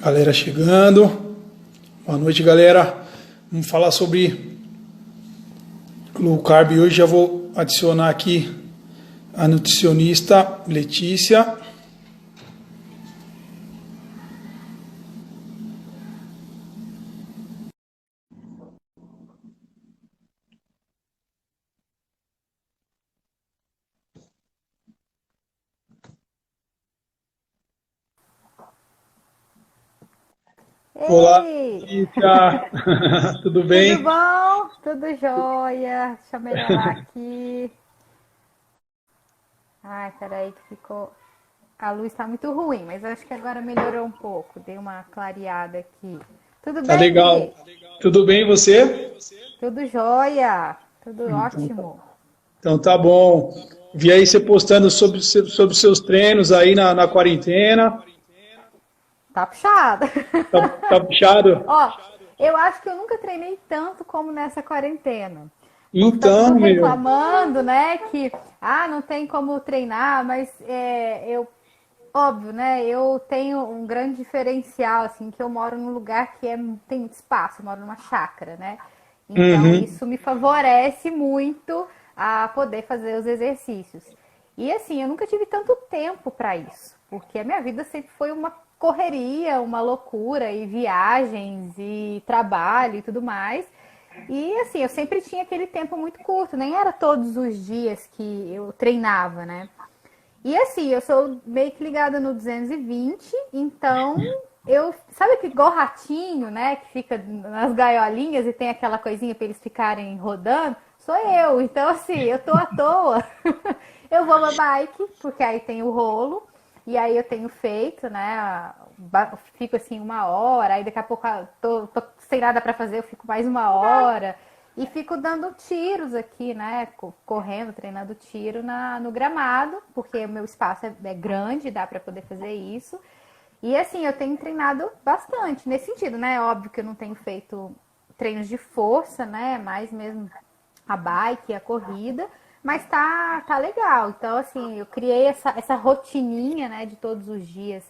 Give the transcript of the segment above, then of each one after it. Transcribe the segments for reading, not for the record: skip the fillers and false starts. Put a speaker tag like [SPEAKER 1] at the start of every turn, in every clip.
[SPEAKER 1] Galera chegando. Boa noite, galera. Vamos falar sobre low carb. Hoje já vou adicionar aqui a nutricionista Letícia. Olá,
[SPEAKER 2] Ei,
[SPEAKER 1] Letícia. Tudo
[SPEAKER 2] tudo
[SPEAKER 1] bem?
[SPEAKER 2] bom? Tudo jóia? Deixa eu melhorar aqui. Ai, peraí que ficou... A luz tá muito ruim, mas acho que agora melhorou um pouco. Dei uma clareada aqui. Tudo
[SPEAKER 1] Tá
[SPEAKER 2] bem,
[SPEAKER 1] legal.
[SPEAKER 2] Gui?
[SPEAKER 1] Tudo bem você?
[SPEAKER 2] Tudo jóia? Tudo
[SPEAKER 1] Então,
[SPEAKER 2] ótimo.
[SPEAKER 1] então tá bom. Vi aí você postando sobre seus treinos aí na quarentena.
[SPEAKER 2] Tá puxado.
[SPEAKER 1] Tá puxado?
[SPEAKER 2] Ó, eu acho que eu nunca treinei tanto como nessa quarentena. O povo tá tudo
[SPEAKER 1] Então, meu.
[SPEAKER 2] reclamando, né? Que, não tem como treinar, mas óbvio, né? Eu tenho um grande diferencial, assim, que eu moro num lugar que tem muito espaço, eu moro numa chácara, né? Então
[SPEAKER 1] Uhum.
[SPEAKER 2] isso me favorece muito a poder fazer os exercícios. E assim, eu nunca tive tanto tempo para isso, porque a minha vida sempre foi uma correria, uma loucura, e viagens, e trabalho e tudo mais. E assim, eu sempre tinha aquele tempo muito curto, nem era todos os dias que eu treinava, né? E assim, eu sou meio que ligada no 220, então sabe que igual ratinho, né, que fica nas gaiolinhas e tem aquela coisinha para eles ficarem rodando? Sou eu. Então assim, eu tô à toa. Eu vou na bike, porque aí tem o rolo, e aí eu tenho feito, né, fico assim uma hora, aí daqui a pouco tô sem nada para fazer, eu fico mais uma hora. E fico dando tiros aqui, né? Correndo, treinando tiro no gramado, porque o meu espaço é grande, dá para poder fazer isso. E assim, eu tenho treinado bastante nesse sentido, né? Óbvio que eu não tenho feito treinos de força, né? Mais mesmo a bike, a corrida, mas tá legal. Então, assim, eu criei essa rotininha, né? De todos os dias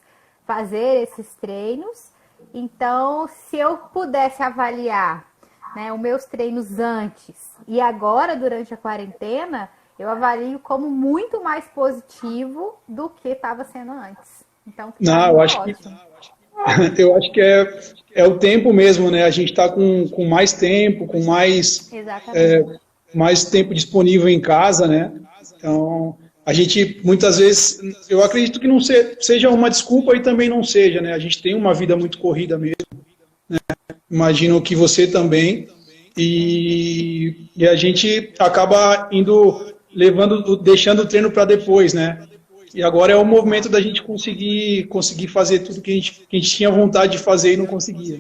[SPEAKER 2] fazer esses treinos. Então, se eu pudesse avaliar, né, os meus treinos antes e agora durante a quarentena, eu avalio como muito mais positivo do que estava sendo antes. Então tá
[SPEAKER 1] Não, eu
[SPEAKER 2] indo
[SPEAKER 1] acho que
[SPEAKER 2] ótimo.
[SPEAKER 1] eu acho que é o tempo mesmo, né? A gente está com mais tempo, com
[SPEAKER 2] Exatamente.
[SPEAKER 1] mais tempo disponível em casa, né? Então, a gente muitas vezes, eu acredito que não seja uma desculpa e também não seja, né? A gente tem uma vida muito corrida mesmo. Imagino que você também. E a gente acaba deixando o treino para depois, né? E agora é o momento da
[SPEAKER 2] Exato.
[SPEAKER 1] gente conseguir fazer tudo que a gente tinha vontade de fazer e não conseguia.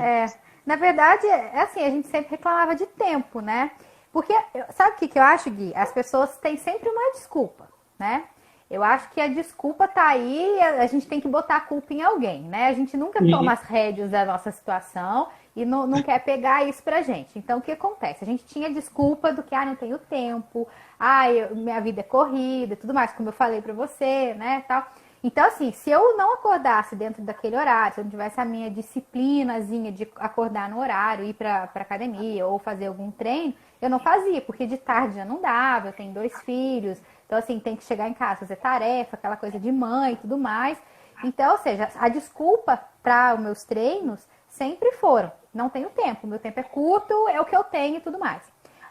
[SPEAKER 2] Na verdade, é assim, a gente sempre reclamava de tempo, né? Porque, sabe o que eu acho, Gui? As pessoas têm sempre uma desculpa, né? Eu acho que a desculpa tá aí, a gente tem que botar a culpa em alguém, né? A gente nunca toma
[SPEAKER 1] E,
[SPEAKER 2] as rédeas da nossa situação e não quer pegar isso pra gente. Então, o que acontece? A gente tinha desculpa do que, não tenho tempo, minha vida é corrida, tudo mais, como eu falei pra você, né, tal. Então, assim, se eu não acordasse dentro daquele horário, se eu não tivesse a minha disciplinazinha de acordar no horário, ir pra academia ou fazer algum treino, eu não fazia, porque de tarde já não dava, eu tenho 2 filhos, então, assim, tem que chegar em casa, fazer tarefa, aquela coisa de mãe e tudo mais. Então, ou seja, a desculpa para os meus treinos sempre foram, não tenho tempo, meu tempo é curto, é o que eu tenho e tudo mais.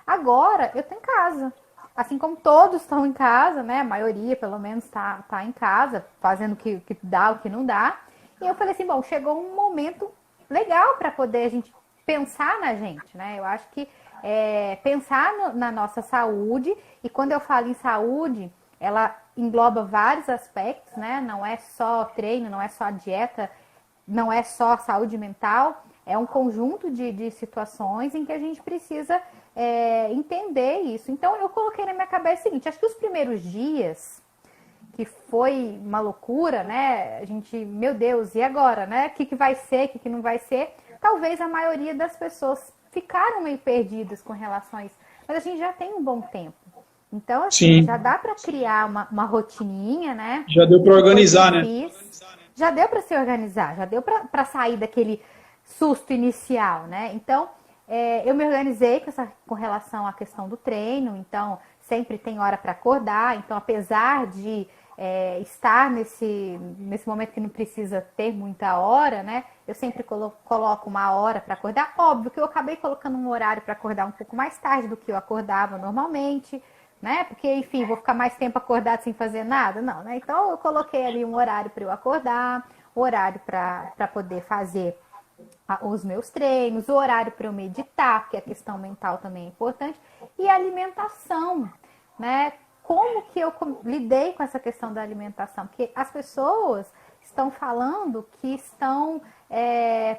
[SPEAKER 2] Agora, eu tô em casa. Assim como todos estão em casa, né? A maioria, pelo menos, tá em casa, fazendo o que dá, o que não dá. E eu falei assim, bom, chegou um momento legal para poder a gente pensar na gente, né? Eu acho que pensar na nossa saúde, e quando eu falo em saúde, ela engloba vários aspectos, né? Não é só treino, não é só dieta, não é só saúde mental, é um conjunto de situações em que a gente precisa entender isso. Então eu coloquei na minha cabeça o seguinte, acho que os primeiros dias, que foi uma loucura, né? A gente, meu Deus, e agora, né? O que vai ser, o que não vai ser? Talvez a maioria das pessoas ficaram meio perdidas com relação a isso. Mas a gente já tem um bom tempo. Então, assim, já
[SPEAKER 1] sim,
[SPEAKER 2] dá para criar uma rotininha, né?
[SPEAKER 1] já deu
[SPEAKER 2] O
[SPEAKER 1] para
[SPEAKER 2] que foi que eu
[SPEAKER 1] organizar, né?
[SPEAKER 2] fiz? já deu para se organizar, já deu para sair daquele susto inicial, né? Então, eu me organizei com relação à questão do treino, então sempre tem hora para acordar, então apesar de estar nesse momento que não precisa ter muita hora, né? Eu sempre coloco uma hora para acordar. Óbvio que eu acabei colocando um horário para acordar um pouco mais tarde do que eu acordava normalmente, né? Porque, enfim, vou ficar mais tempo acordado sem fazer nada? Não, né? Então eu coloquei ali um horário para eu acordar, o horário para poder fazer os meus treinos, o horário para eu meditar, porque a questão mental também é importante, e a alimentação, né? Como que eu lidei com essa questão da alimentação? Porque as pessoas estão falando que estão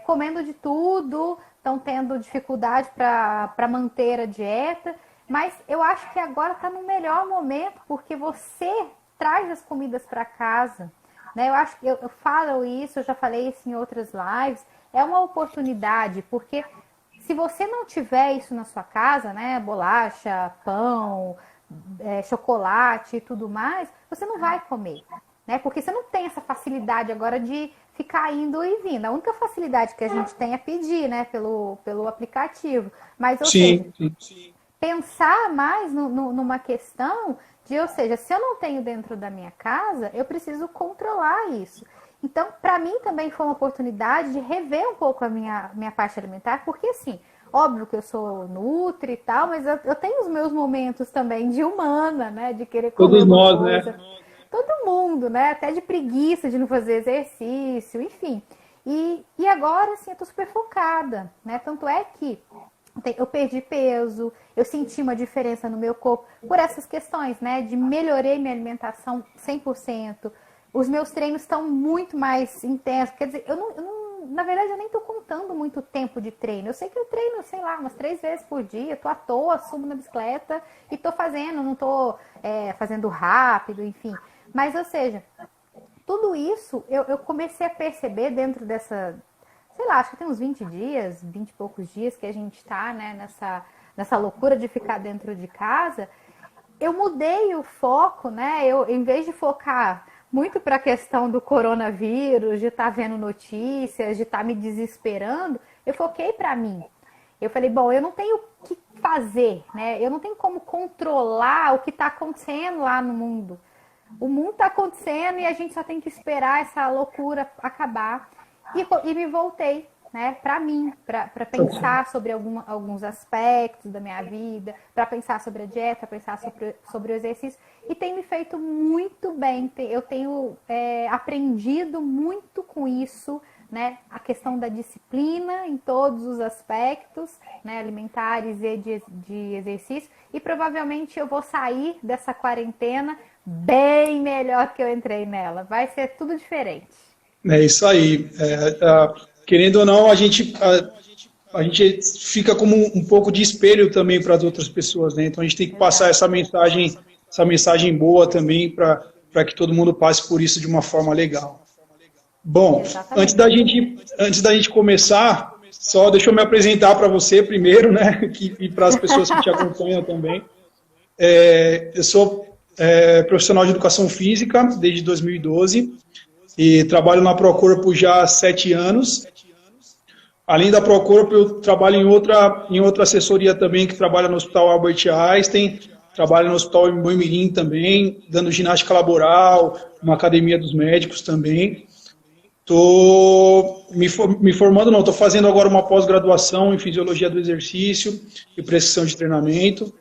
[SPEAKER 2] comendo de tudo, estão tendo dificuldade para manter a dieta, mas eu acho que agora está no melhor momento, porque você traz as comidas para casa, né? Eu acho que eu falo isso, eu já falei isso em outras lives, é uma oportunidade, porque se você não tiver isso na sua casa, né, bolacha, pão, chocolate e tudo mais, você não vai comer, né? Porque você não tem essa facilidade agora de ficar indo e vindo. A única facilidade que a gente tem é pedir, né, pelo aplicativo. Mas, ou seja, pensar mais numa questão de, ou seja, se eu não tenho dentro da minha casa, eu preciso controlar isso. Então, para mim também foi uma oportunidade de rever um pouco a minha parte alimentar, porque assim, óbvio que eu sou nutri e tal, mas eu tenho os meus momentos também de humana, né? De querer comer
[SPEAKER 1] Todos nós,
[SPEAKER 2] coisa.
[SPEAKER 1] né?
[SPEAKER 2] Todo mundo, né? Até de preguiça de não fazer exercício, enfim. E agora, assim, eu tô super focada, né? Tanto é que eu perdi peso, eu senti uma diferença no meu corpo por essas questões, né? De melhorei minha alimentação 100%. Os meus treinos estão muito mais intensos. Quer dizer, na verdade, eu nem estou contando muito tempo de treino. Eu sei que eu treino, sei lá, umas 3 vezes por dia. Estou à toa, subo na bicicleta e estou fazendo. Não estou fazendo rápido, enfim. Mas, ou seja, tudo isso eu comecei a perceber dentro dessa... Sei lá, acho que tem uns 20 dias, 20 e poucos dias que a gente está, né, nessa loucura de ficar dentro de casa. Eu mudei o foco, né? Em vez de focar muito para a questão do coronavírus, de estar vendo notícias, de estar me desesperando, eu foquei para mim. Eu falei, bom, eu não tenho o que fazer, né? Eu não tenho como controlar o que está acontecendo lá no mundo. O mundo está acontecendo e a gente só tem que esperar essa loucura acabar. E me voltei, né, para mim, para pensar sobre alguns aspectos da minha vida, para pensar sobre a dieta, para pensar sobre o exercício, e tem me feito muito bem. Eu tenho aprendido muito com isso, né, a questão da disciplina em todos os aspectos, né, alimentares e de exercício, e provavelmente eu vou sair dessa quarentena bem melhor que eu entrei nela. Vai ser tudo diferente.
[SPEAKER 1] É isso aí. Querendo ou não, a gente fica como um pouco de espelho também para as outras pessoas, né? Então a gente tem que passar essa mensagem boa também para que todo mundo passe por isso de uma forma legal. Bom, antes da gente começar, só deixa eu me apresentar para você primeiro, né? E para as pessoas que te acompanham também. Eu sou profissional de educação física desde 2012 e trabalho na Procorpo já há 7 anos. Além da Procorpo, eu trabalho em outra assessoria também, que trabalha no Hospital Albert Einstein, trabalho no Hospital em Boimirim também, dando ginástica laboral, uma academia dos médicos também. Estou me formando, não, estou fazendo agora uma pós-graduação em Fisiologia do Exercício e Prescrição de Treinamento.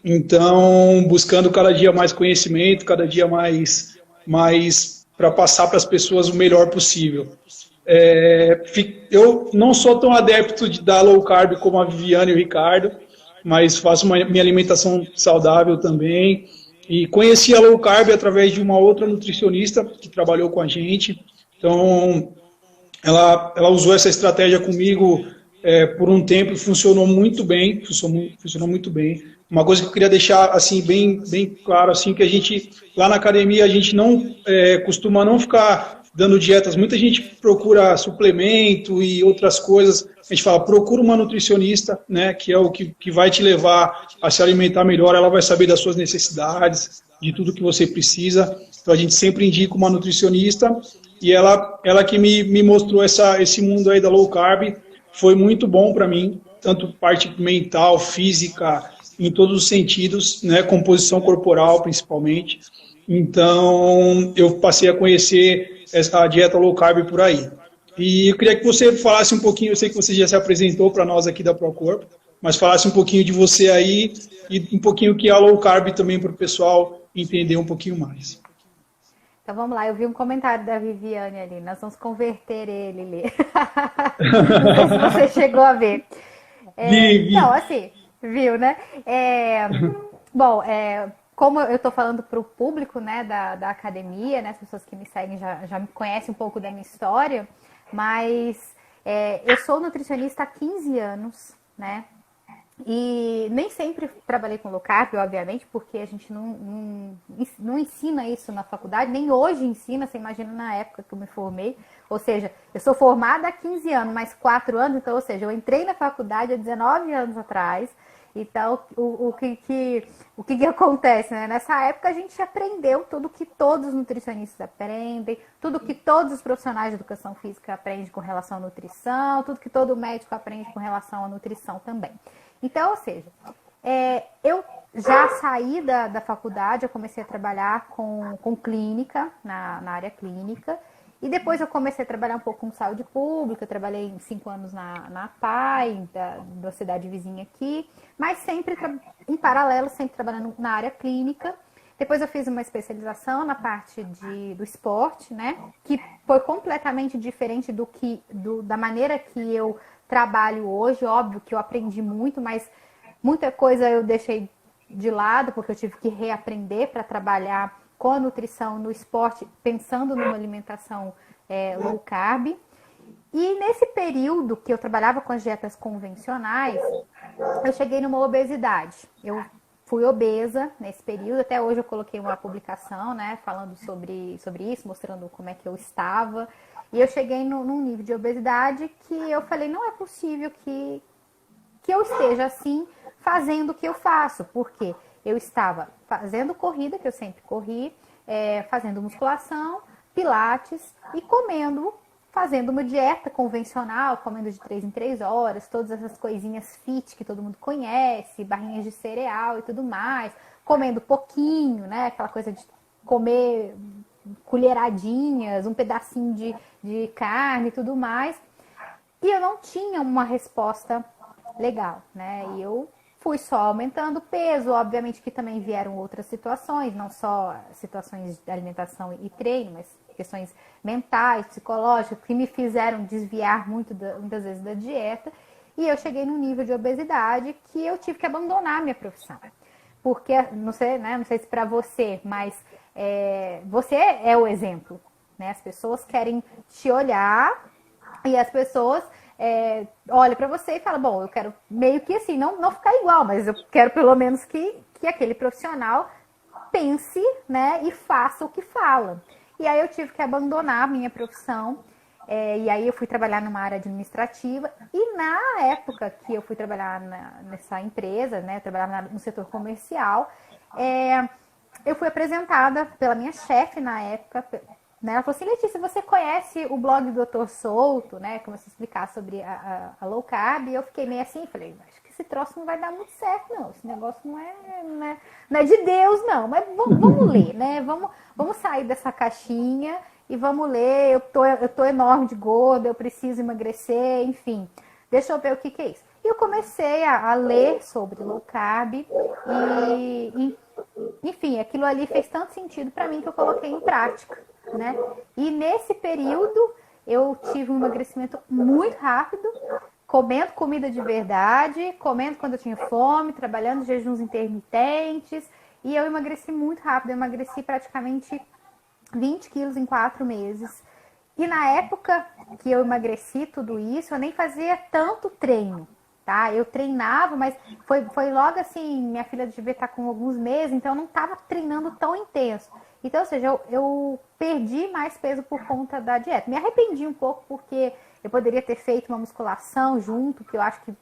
[SPEAKER 1] Então, buscando cada dia mais conhecimento, cada dia mais para passar para as pessoas o melhor possível. Eu não sou tão adepto da low carb como a Viviane e o Ricardo, mas faço minha alimentação saudável também. E conheci a low carb através de uma outra nutricionista que trabalhou com a gente. Então, ela usou essa estratégia comigo por um tempo e funcionou muito bem. Funcionou muito bem. Uma coisa que eu queria deixar assim, bem claro, assim, que a gente, lá na academia, a gente não costuma não ficar dando dietas. Muita gente procura suplemento e outras coisas. A gente fala, procura uma nutricionista, né, que é o que vai te levar a se alimentar melhor. Ela vai saber das suas necessidades, de tudo que você precisa. Então, a gente sempre indica uma nutricionista, e ela que me mostrou esse mundo aí da low carb, foi muito bom para mim, tanto parte mental, física, em todos os sentidos, né, composição corporal principalmente. Então, eu passei a conhecer essa dieta low carb por aí. E eu queria que você falasse um pouquinho, eu sei que você já se apresentou para nós aqui da Procorpo, mas falasse um pouquinho de você aí e um pouquinho que é a low carb também para o pessoal entender um pouquinho mais.
[SPEAKER 2] Então vamos lá, eu vi um comentário da Viviane ali, nós vamos converter ele, Lê. Não sei se você chegou a ver. Então, assim, viu, né? Bom, como eu estou falando para o público, né, da academia, né, as pessoas que me seguem já me conhecem um pouco da minha história, mas eu sou nutricionista há 15 anos, né? E nem sempre trabalhei com low carb, obviamente, porque a gente não ensina isso na faculdade, nem hoje ensina, você imagina na época que eu me formei. Ou seja, eu sou formada há 15 anos, mais 4 anos, então, ou seja, eu entrei na faculdade há 19 anos atrás. Então, o que acontece, né? Nessa época a gente aprendeu tudo que todos os nutricionistas aprendem, tudo que todos os profissionais de educação física aprendem com relação à nutrição, tudo que todo médico aprende com relação à nutrição também. Então, ou seja, eu já saí da faculdade, eu comecei a trabalhar com clínica, na área clínica, e depois eu comecei a trabalhar um pouco com saúde pública, eu trabalhei 5 anos na PAI, da cidade vizinha aqui, mas sempre, em paralelo, sempre trabalhando na área clínica. Depois eu fiz uma especialização na parte do esporte, né, que foi completamente diferente da maneira que eu trabalho hoje. Óbvio que eu aprendi muito, mas muita coisa eu deixei de lado, porque eu tive que reaprender para trabalhar com a nutrição no esporte, pensando numa alimentação low carb. E nesse período que eu trabalhava com as dietas convencionais, eu cheguei numa obesidade. Eu fui obesa nesse período, até hoje eu coloquei uma publicação, né, falando sobre isso, mostrando como é que eu estava. E eu cheguei num nível de obesidade que eu falei, não é possível que eu esteja assim, fazendo o que eu faço. Porque eu estava fazendo corrida, que eu sempre corri, fazendo musculação, pilates e fazendo uma dieta convencional, comendo de 3 em 3 horas, todas essas coisinhas fit que todo mundo conhece, barrinhas de cereal e tudo mais, comendo pouquinho, né, aquela coisa de comer colheradinhas, um pedacinho de carne e tudo mais. E eu não tinha uma resposta legal, né? E eu fui só aumentando o peso, obviamente que também vieram outras situações, não só situações de alimentação e treino, mas questões mentais, psicológicas, que me fizeram desviar muitas vezes da dieta. E eu cheguei num nível de obesidade que eu tive que abandonar a minha profissão. Porque, não sei, né, não sei se para você, mas você é o exemplo, né? As pessoas querem te olhar e as pessoas olham para você e falam, bom, eu quero meio que assim, não ficar igual, mas eu quero pelo menos que aquele profissional pense, né, e faça o que fala. E aí eu tive que abandonar a minha profissão, e aí eu fui trabalhar numa área administrativa, e na época que eu fui trabalhar nessa empresa, né, eu trabalhava no setor comercial, eu fui apresentada pela minha chefe na época, né, ela falou assim, Letícia, você conhece o blog do Dr. Souto, né, começou a explicar sobre a low carb, e eu fiquei meio assim, falei, acho que esse troço não vai dar muito certo, não, esse negócio não é de Deus, não, mas vamos ler, né, vamos sair dessa caixinha e vamos ler, eu tô enorme de gorda, eu preciso emagrecer, enfim, deixa eu ver o que é isso. E eu comecei a ler sobre low carb e enfim, aquilo ali fez tanto sentido para mim que eu coloquei em prática, né? E nesse período eu tive um emagrecimento muito rápido, comendo comida de verdade, comendo quando eu tinha fome, trabalhando jejuns intermitentes, e eu emagreci muito rápido, eu emagreci praticamente 20 quilos em 4 meses. E na época que eu emagreci tudo isso, eu nem fazia tanto treino, tá? Eu treinava, mas foi logo assim, minha filha devia estar com alguns meses, então eu não estava treinando tão intenso. Então, ou seja, eu perdi mais peso por conta da dieta. Me arrependi um pouco porque eu poderia ter feito uma musculação junto, que eu acho que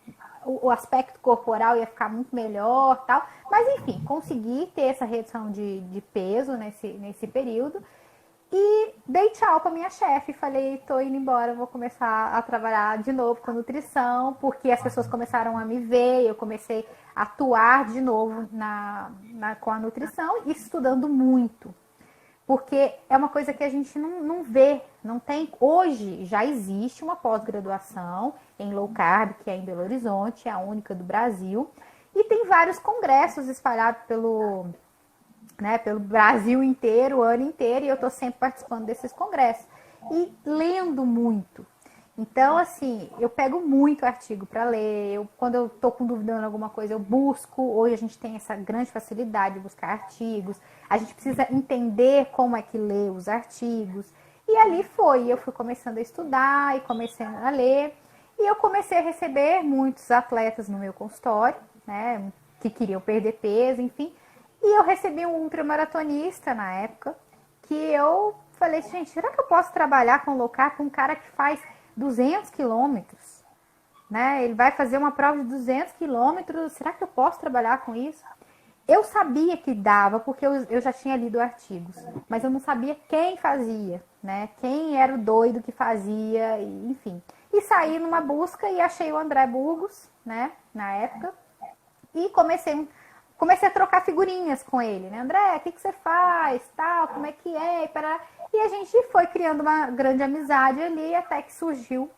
[SPEAKER 2] o aspecto corporal ia ficar muito melhor, tal. Mas, enfim, consegui ter essa redução de peso nesse período. E dei tchau para minha chefe, falei, tô indo embora, vou começar a trabalhar de novo com nutrição, porque as pessoas começaram a me ver, eu comecei a atuar de novo com a nutrição e estudando muito. Porque é uma coisa que a gente não vê, não tem. Hoje já existe uma pós-graduação em low carb, que é em Belo Horizonte, é a única do Brasil, e tem vários congressos espalhados pelo Brasil inteiro, o ano inteiro, e eu estou sempre participando desses congressos. E lendo muito. Então, assim, eu pego muito artigo para ler. Quando eu estou com dúvida em alguma coisa, eu busco. Hoje a gente tem essa grande facilidade de buscar artigos. A gente precisa entender como é que lê os artigos. E ali eu fui começando a estudar e comecei a ler. E eu comecei a receber muitos atletas no meu consultório, né, que queriam perder peso, enfim. E eu recebi um ultramaratonista na época, que eu falei, gente, será que eu posso trabalhar com low carb com um cara que faz 200 quilômetros? Né? Ele vai fazer uma prova de 200 quilômetros, será que eu posso trabalhar com isso? Eu sabia que dava, porque eu já tinha lido artigos, mas eu não sabia quem fazia, né? Quem era o doido que fazia, enfim. E saí numa busca e achei o André Burgos, né, na época, e comecei a trocar figurinhas com ele, né? André, o que você faz? Tal, como é que é? E a gente foi criando uma grande amizade ali, até que surgiu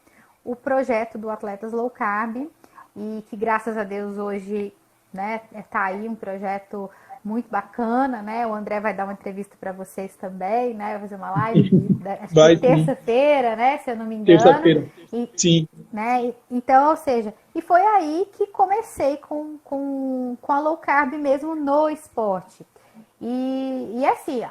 [SPEAKER 2] o projeto do Atletas Low Carb, e que graças a Deus hoje, né, tá aí um projeto muito bacana, né? O André vai dar uma entrevista para vocês também, né? Vai fazer uma live, acho que terça-feira, né? Se eu não me engano.
[SPEAKER 1] Terça-feira, sim.
[SPEAKER 2] Né? Então, ou seja, e foi aí que comecei com a low carb mesmo no esporte. E assim,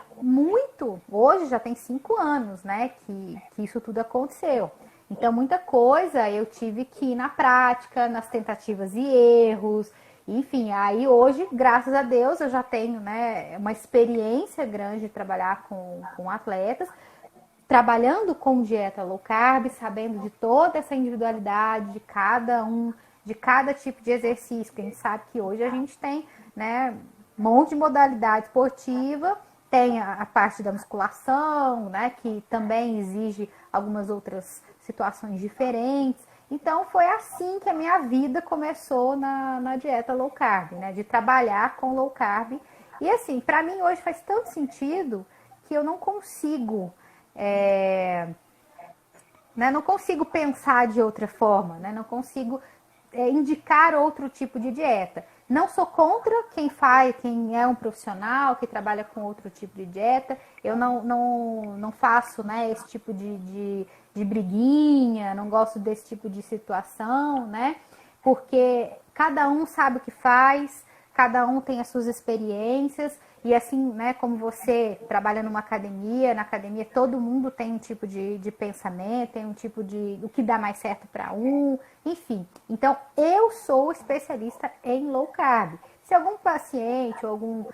[SPEAKER 2] hoje já tem 5 anos, né? Que isso tudo aconteceu. Então, muita coisa eu tive que ir na prática, nas tentativas e erros. Enfim, aí hoje, graças a Deus, eu já tenho, né, uma experiência grande de trabalhar com atletas, trabalhando com dieta low carb, sabendo de toda essa individualidade de cada tipo de exercício, que a gente sabe que hoje a gente tem, né, um monte de modalidade esportiva, tem a parte da musculação, né, que também exige algumas outras situações diferentes. Então, foi assim que a minha vida começou na dieta low carb, né? De trabalhar com low carb. E assim, para mim hoje faz tanto sentido que eu não consigo, né? Não consigo pensar de outra forma, né? Não consigo indicar outro tipo de dieta. Não sou contra quem é um profissional, que trabalha com outro tipo de dieta. Eu não faço, né, esse tipo de briguinha, não gosto desse tipo de situação, né? Porque cada um sabe o que faz, cada um tem as suas experiências. E assim, né, como você trabalha numa academia, na academia todo mundo tem um tipo de pensamento, tem um tipo de o que dá mais certo para um, enfim. Então, eu sou especialista em low carb. Se algum paciente ou algum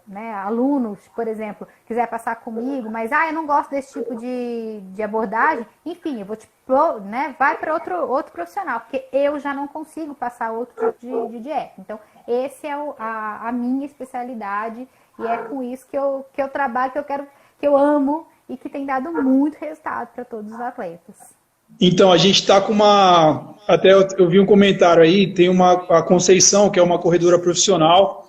[SPEAKER 2] né, aluno, por exemplo, quiser passar comigo, mas eu não gosto desse tipo de abordagem, enfim, eu vou né, vai para outro profissional, porque eu já não consigo passar outro tipo de dieta. Então, esse é a minha especialidade e é com isso que eu trabalho, que eu amo e que tem dado muito resultado para todos os atletas.
[SPEAKER 1] Então, a gente está com uma... Até eu vi um comentário aí, tem a Conceição, que é uma corredora profissional,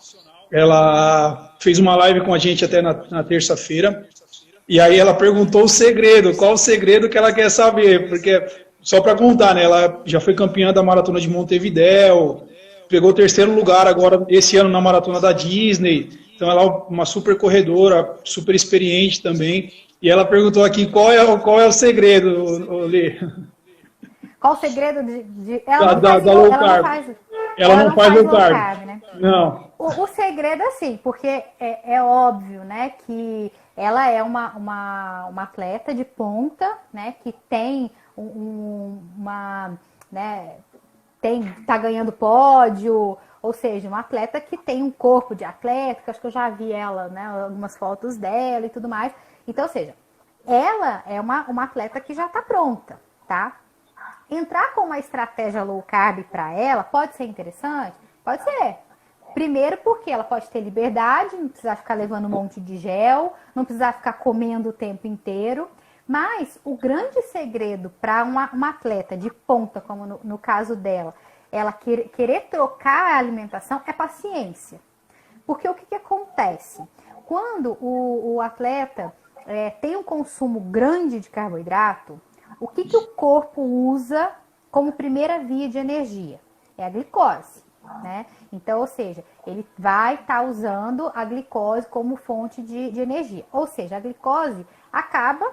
[SPEAKER 1] ela fez uma live com a gente até na terça-feira, e aí ela perguntou o segredo, qual o segredo que ela quer saber, porque, só para contar, né, ela já foi campeã da Maratona de Montevidéu, pegou o 3º lugar agora, esse ano, na Maratona da Disney, então ela é uma super corredora, super experiente também. E ela perguntou aqui qual é o segredo, Lê.
[SPEAKER 2] Qual o segredo
[SPEAKER 1] Ela não faz low carb,
[SPEAKER 2] né?
[SPEAKER 1] Não.
[SPEAKER 2] O segredo é assim, porque é óbvio, né, que ela é uma atleta de ponta, né, que tem né, tá ganhando pódio, ou seja, uma atleta que tem um corpo de atleta, que acho que eu já vi ela, né, algumas fotos dela e tudo mais. Então, ou seja, ela é uma atleta que já está pronta. tá? Entrar com uma estratégia low carb para ela pode ser interessante? Pode ser. Primeiro porque ela pode ter liberdade, não precisar ficar levando um monte de gel, não precisar ficar comendo o tempo inteiro. Mas o grande segredo para uma atleta de ponta, como no caso dela, ela querer trocar a alimentação é paciência. Porque o que acontece? Quando o atleta tem um consumo grande de carboidrato, o que o corpo usa como primeira via de energia? É a glicose, né? Então, ou seja, ele vai estar usando a glicose como fonte de energia. Ou seja, a glicose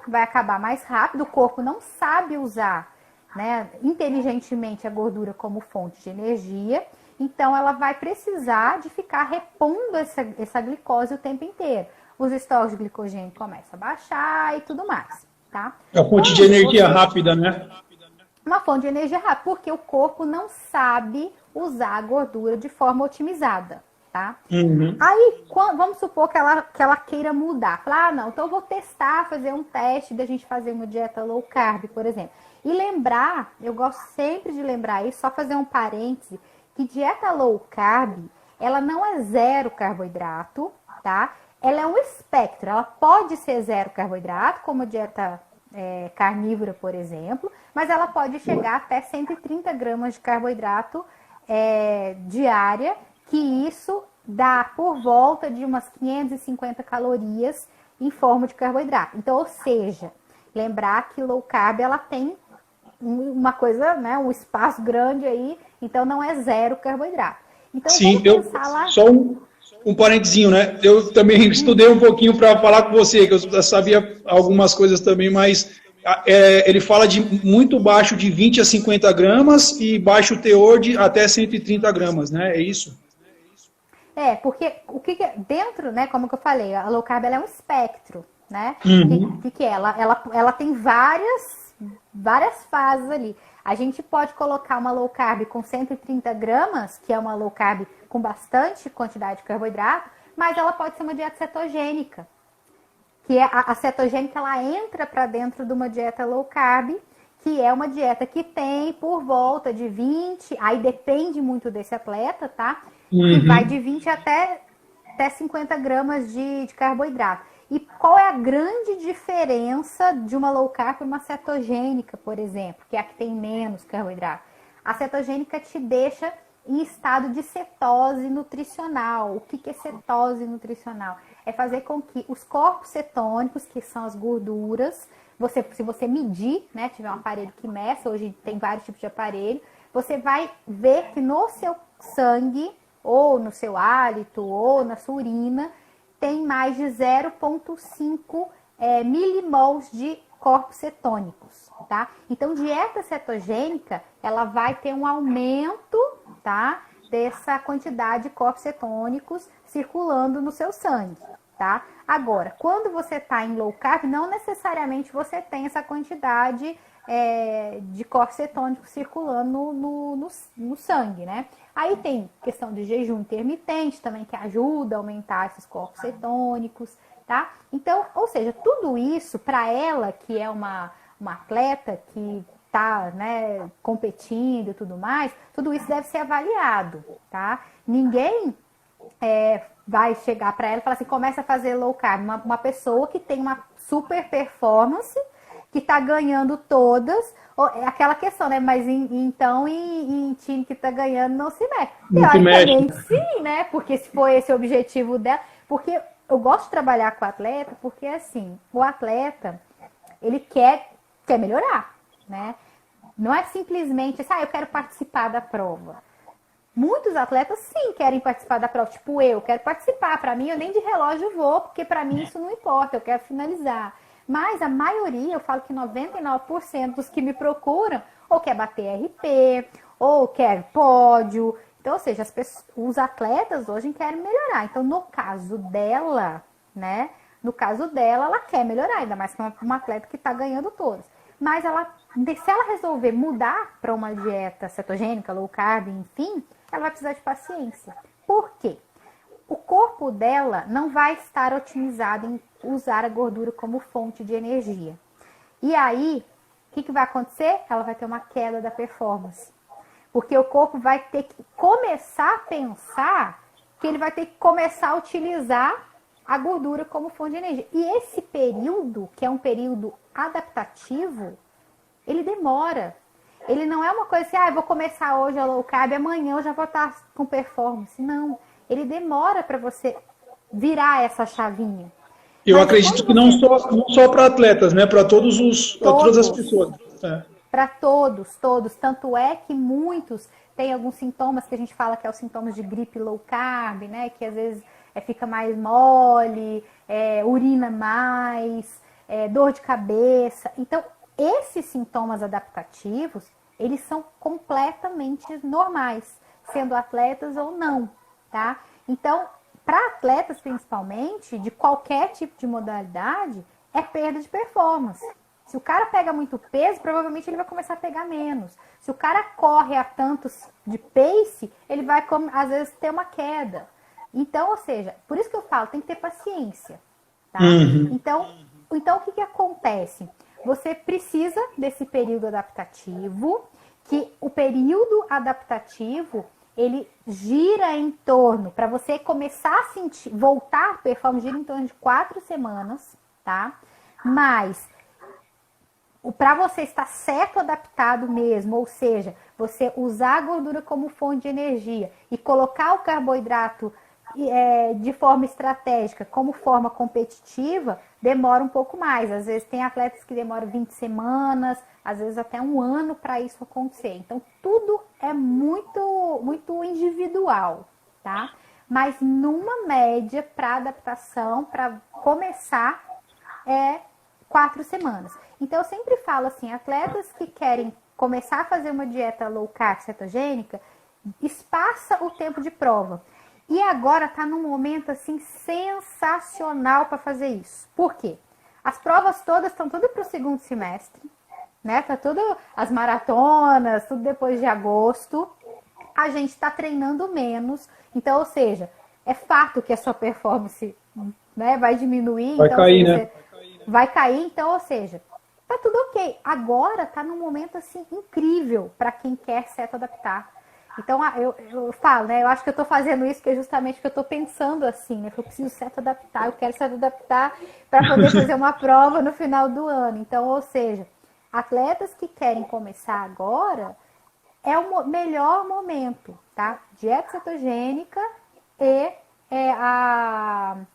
[SPEAKER 2] vai acabar mais rápido, o corpo não sabe usar, né, inteligentemente a gordura como fonte de energia, então ela vai precisar de ficar repondo essa glicose o tempo inteiro. Os estoques de glicogênio começam a baixar e tudo mais, tá?
[SPEAKER 1] É a fonte de energia rápida, né?
[SPEAKER 2] Uma fonte de energia rápida, porque o corpo não sabe usar a gordura de forma otimizada, tá?
[SPEAKER 1] Uhum.
[SPEAKER 2] Aí, vamos supor que ela queira mudar. Falar, não, então eu vou testar, fazer um teste da gente fazer uma dieta low carb, por exemplo. E lembrar, eu gosto sempre de lembrar isso, só fazer um parêntese, que dieta low carb, ela não é zero carboidrato, tá? Ela é um espectro, ela pode ser zero carboidrato, como a dieta carnívora, por exemplo, mas ela pode chegar até 130 gramas de carboidrato diária, que isso dá por volta de umas 550 calorias em forma de carboidrato. Então, ou seja, lembrar que low carb ela tem uma coisa, né, um espaço grande aí, então não é zero carboidrato. Então,
[SPEAKER 1] sim,
[SPEAKER 2] lá...
[SPEAKER 1] só um parentezinho, né? Eu também estudei um pouquinho para falar com você, que eu sabia algumas coisas também, mas ele fala de muito baixo, de 20 a 50 gramas, e baixo teor de até 130 gramas, né? É isso?
[SPEAKER 2] Porque o que dentro, né, como que eu falei, a low carb ela é um espectro, né?
[SPEAKER 1] Uhum.
[SPEAKER 2] Que ela tem várias fases ali. A gente pode colocar uma low carb com 130 gramas, que é uma low carb com bastante quantidade de carboidrato, mas ela pode ser uma dieta cetogênica, que é a cetogênica, ela entra para dentro de uma dieta low carb, que é uma dieta que tem por volta de 20, aí depende muito desse atleta, tá? Que vai de 20 até 50 gramas de carboidrato. E qual é a grande diferença de uma low carb para uma cetogênica, por exemplo, que é a que tem menos carboidrato? A cetogênica te deixa em estado de cetose nutricional. O que é cetose nutricional? É fazer com que os corpos cetônicos, que são as gorduras, se você medir, né, tiver um aparelho que meça, hoje tem vários tipos de aparelho, você vai ver que no seu sangue, ou no seu hálito, ou na sua urina, tem mais de 0,5 milimols de corpos cetônicos, tá? Então, dieta cetogênica, ela vai ter um aumento, tá, dessa quantidade de corpos cetônicos circulando no seu sangue, tá? Agora, quando você está em low carb, não necessariamente você tem essa quantidade de corpos cetônicos circulando no sangue, né? Aí tem questão de jejum intermitente também, que ajuda a aumentar esses corpos cetônicos, tá? Então, ou seja, tudo isso, para ela, que é uma atleta que tá, né, competindo e tudo mais, tudo isso deve ser avaliado, tá? Ninguém vai chegar para ela e falar assim, começa a fazer low carb. Uma pessoa que tem uma super performance, que tá ganhando todas, é aquela questão, né? Mas então em time que tá ganhando não se mexe. Teoricamente sim, né? Porque se for esse o objetivo dela. Porque eu gosto de trabalhar com o atleta, porque assim, o atleta, ele quer melhorar, né? Não é simplesmente assim, eu quero participar da prova. Muitos atletas sim querem participar da prova, tipo eu quero participar, para mim eu nem de relógio vou, porque para mim isso não importa, eu quero finalizar. Mas a maioria, eu falo que 99% dos que me procuram, ou quer bater RP, ou quer pódio. Então, ou seja, os atletas hoje querem melhorar. Então, no caso dela, né? No caso dela, ela quer melhorar, ainda mais que uma atleta que está ganhando todas. Mas se ela resolver mudar para uma dieta cetogênica, low carb, enfim, ela vai precisar de paciência. Por quê? O corpo dela não vai estar otimizado em usar a gordura como fonte de energia. E aí, que vai acontecer? Ela vai ter uma queda da performance. Porque o corpo vai ter que começar a pensar que ele vai ter que começar a utilizar a gordura como fonte de energia. E esse período, que é um período adaptativo, ele demora. Ele não é uma coisa assim, eu vou começar hoje a low carb, amanhã eu já vou estar com performance. Não, ele demora para você virar essa chavinha.
[SPEAKER 1] Eu acredito que não só para atletas, né? Para todas as pessoas.
[SPEAKER 2] Para todos. Tanto é que muitos têm alguns sintomas que a gente fala que é os sintomas de gripe low carb, né? Que às vezes fica mais mole, urina mais, dor de cabeça. Então, esses sintomas adaptativos, eles são completamente normais, sendo atletas ou não, tá? Então, para atletas principalmente, de qualquer tipo de modalidade, é perda de performance. Se o cara pega muito peso, provavelmente ele vai começar a pegar menos. Se o cara corre a tantos de pace, ele vai, às vezes, ter uma queda. Então, ou seja, por isso que eu falo, tem que ter paciência, tá? Então, o que acontece? Você precisa desse período adaptativo, que o período adaptativo, ele gira em torno, para você começar a sentir, voltar a performance, gira em torno de 4 semanas, tá? Mas, para você estar certo adaptado mesmo, ou seja, você usar a gordura como fonte de energia e colocar o carboidrato de forma estratégica, como forma competitiva, demora um pouco mais. Às vezes tem atletas que demoram 20 semanas, às vezes até um ano para isso acontecer. Então, tudo é muito, muito individual, tá? Mas numa média para adaptação, para começar, 4 semanas. Então, eu sempre falo assim, atletas que querem começar a fazer uma dieta low carb cetogênica, espaça o tempo de prova. E agora está num momento assim sensacional para fazer isso. Por quê? As provas todas estão tudo para o segundo semestre, né? Tá tudo as maratonas, tudo depois de agosto. A gente está treinando menos. Então, ou seja, é fato que a sua performance, né, vai diminuir.
[SPEAKER 1] Vai
[SPEAKER 2] então,
[SPEAKER 1] cair, né?
[SPEAKER 2] Vai cair, então, ou seja, tá tudo ok. Agora tá num momento assim incrível para quem quer se adaptar. Então, eu falo, né? Eu acho que eu tô fazendo isso que é justamente que eu tô pensando assim, né? Que eu preciso se adaptar, eu quero se adaptar para poder fazer uma prova no final do ano. Então, ou seja, atletas que querem começar agora é o melhor momento, tá? Dieta cetogênica e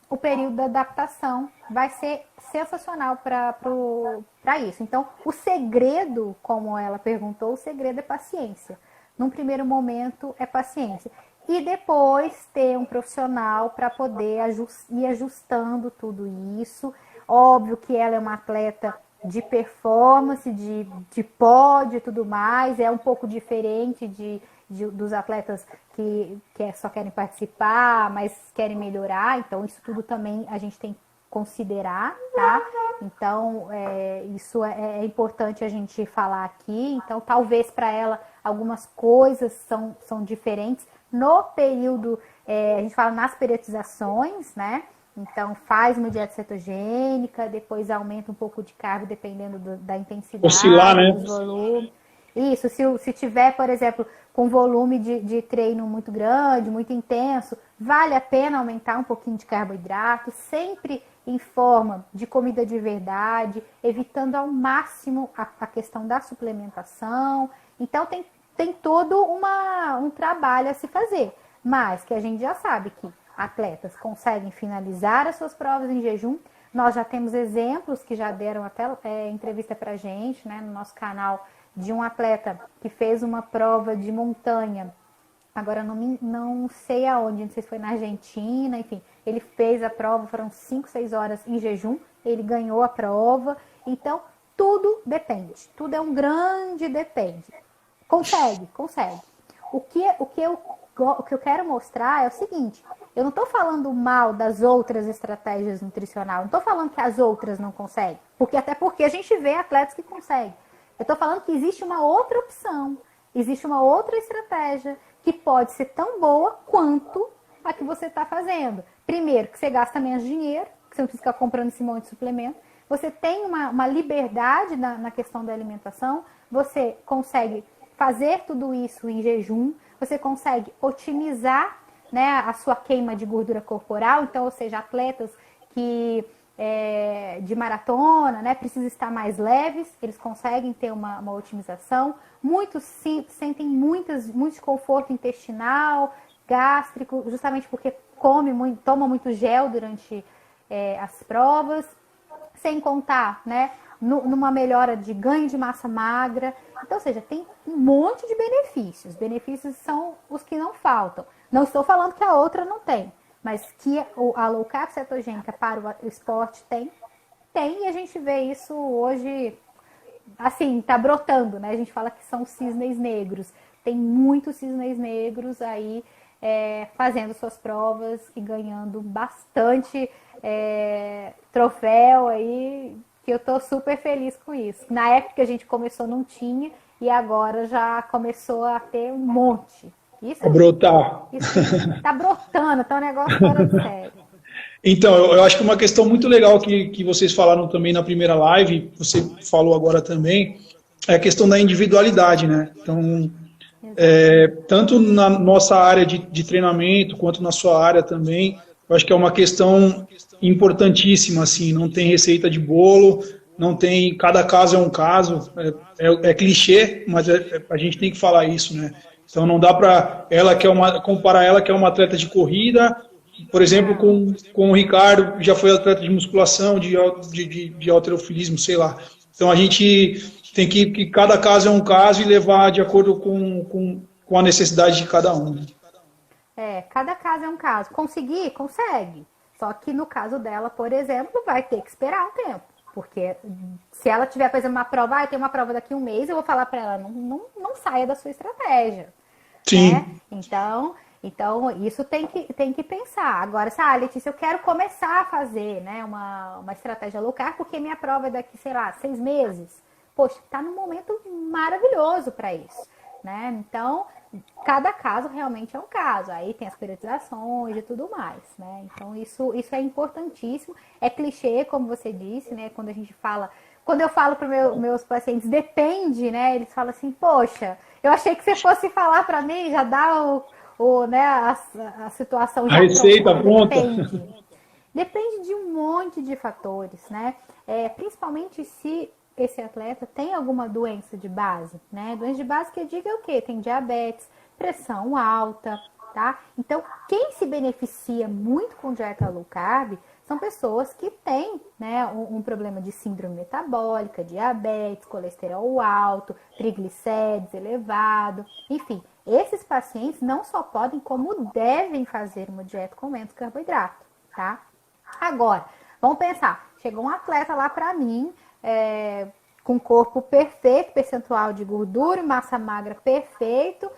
[SPEAKER 2] o período da adaptação vai ser sensacional para isso. Então, o segredo, como ela perguntou, o segredo é paciência. Num primeiro momento, é paciência. E depois ter um profissional para poder ir ajustando tudo isso. Óbvio que ela é uma atleta de performance, de pódio e tudo mais. É um pouco diferente dos atletas que só querem participar, mas querem melhorar. Então, isso tudo também a gente tem que considerar, tá? Então, isso é importante a gente falar aqui. Então, talvez para ela algumas coisas são diferentes. No período, a gente fala nas periodizações, né? Então, faz uma dieta cetogênica, depois aumenta um pouco de carbo, dependendo da intensidade,
[SPEAKER 1] oscilar, né?
[SPEAKER 2] do volume. Isso, se tiver, por exemplo, com volume de treino muito grande, muito intenso, vale a pena aumentar um pouquinho de carboidrato, sempre em forma de comida de verdade, evitando ao máximo a questão da suplementação. Então, tem todo um trabalho a se fazer, mas que a gente já sabe que atletas conseguem finalizar as suas provas em jejum. Nós já temos exemplos que já deram até entrevista pra gente, né, no nosso canal, de um atleta que fez uma prova de montanha. Agora não sei aonde, não sei se foi na Argentina, enfim. Ele fez a prova, foram 5, 6 horas em jejum, ele ganhou a prova. Então, tudo depende, tudo é um grande depende. Consegue. O que eu quero mostrar é o seguinte, eu não estou falando mal das outras estratégias nutricionais, não estou falando que as outras não conseguem, até porque a gente vê atletas que conseguem. Eu estou falando que existe uma outra opção, existe uma outra estratégia que pode ser tão boa quanto a que você está fazendo. Primeiro, que você gasta menos dinheiro, que você não precisa ficar comprando esse monte de suplemento. você tem uma liberdade na questão da alimentação, você consegue fazer tudo isso em jejum, você consegue otimizar, né, a sua queima de gordura corporal, então, ou seja, atletas que de maratona, né, precisam estar mais leves, eles conseguem ter uma otimização. Muitos sentem muito desconforto intestinal, gástrico, justamente porque toma muito gel durante as provas, sem contar, né, numa melhora de ganho de massa magra. Então, ou seja, tem um monte de benefícios. Benefícios são os que não faltam. Não estou falando que a outra não tem, mas que a low carb cetogênica para o esporte tem, e a gente vê isso hoje, assim, tá brotando, né? A gente fala que são cisnes negros. Tem muitos cisnes negros aí fazendo suas provas e ganhando bastante troféu aí, que eu tô super feliz com isso. Na época que a gente começou não tinha, e agora já começou a ter um monte. Isso,
[SPEAKER 1] A brotar.
[SPEAKER 2] Isso tá brotando, tá um negócio fora de sério.
[SPEAKER 1] Então, eu acho que uma questão muito legal que vocês falaram também na primeira live, você falou agora também, é a questão da individualidade, né? Então, tanto na nossa área de treinamento, quanto na sua área também, eu acho que é uma questão importantíssima, assim, não tem receita de bolo, não tem, cada caso é um caso, é clichê, mas a gente tem que falar isso, né? Então não dá para comparar ela que é uma atleta de corrida, por exemplo, com o Ricardo, que já foi atleta de musculação, de halterofilismo, sei lá. Então a gente tem que cada caso é um caso e levar de acordo com a necessidade de cada um.
[SPEAKER 2] Cada caso é um caso. Conseguir? Consegue. Só que no caso dela, por exemplo, vai ter que esperar um tempo. Porque se ela tiver, por exemplo, uma prova, tem uma prova daqui a um mês, eu vou falar para ela, não saia da sua estratégia.
[SPEAKER 1] Sim.
[SPEAKER 2] Né? Então, isso tem que pensar. Agora, Letícia, eu quero começar a fazer, né, uma estratégia low carb, porque minha prova é daqui, sei lá, 6 meses. Poxa, tá num momento maravilhoso para isso, né? Então, cada caso realmente é um caso. Aí tem as periodizações e tudo mais, né? Então, isso é importantíssimo. É clichê, como você disse, né? Quando a gente fala... Quando eu falo para meus pacientes, depende, né? Eles falam assim, poxa, eu achei que você fosse falar para mim, já dá né, a situação já
[SPEAKER 1] a receita pronta.
[SPEAKER 2] Depende de um monte de fatores, né? Principalmente se esse atleta tem alguma doença de base, né? Doença de base que eu digo é o quê? Tem diabetes, pressão alta, tá? Então, quem se beneficia muito com dieta low carb são pessoas que têm, né, um problema de síndrome metabólica, diabetes, colesterol alto, triglicérides elevado, enfim. Esses pacientes não só podem, como devem fazer uma dieta com menos carboidrato, tá? Agora, vamos pensar, chegou um atleta lá para mim, com corpo perfeito, percentual de gordura e massa magra perfeito,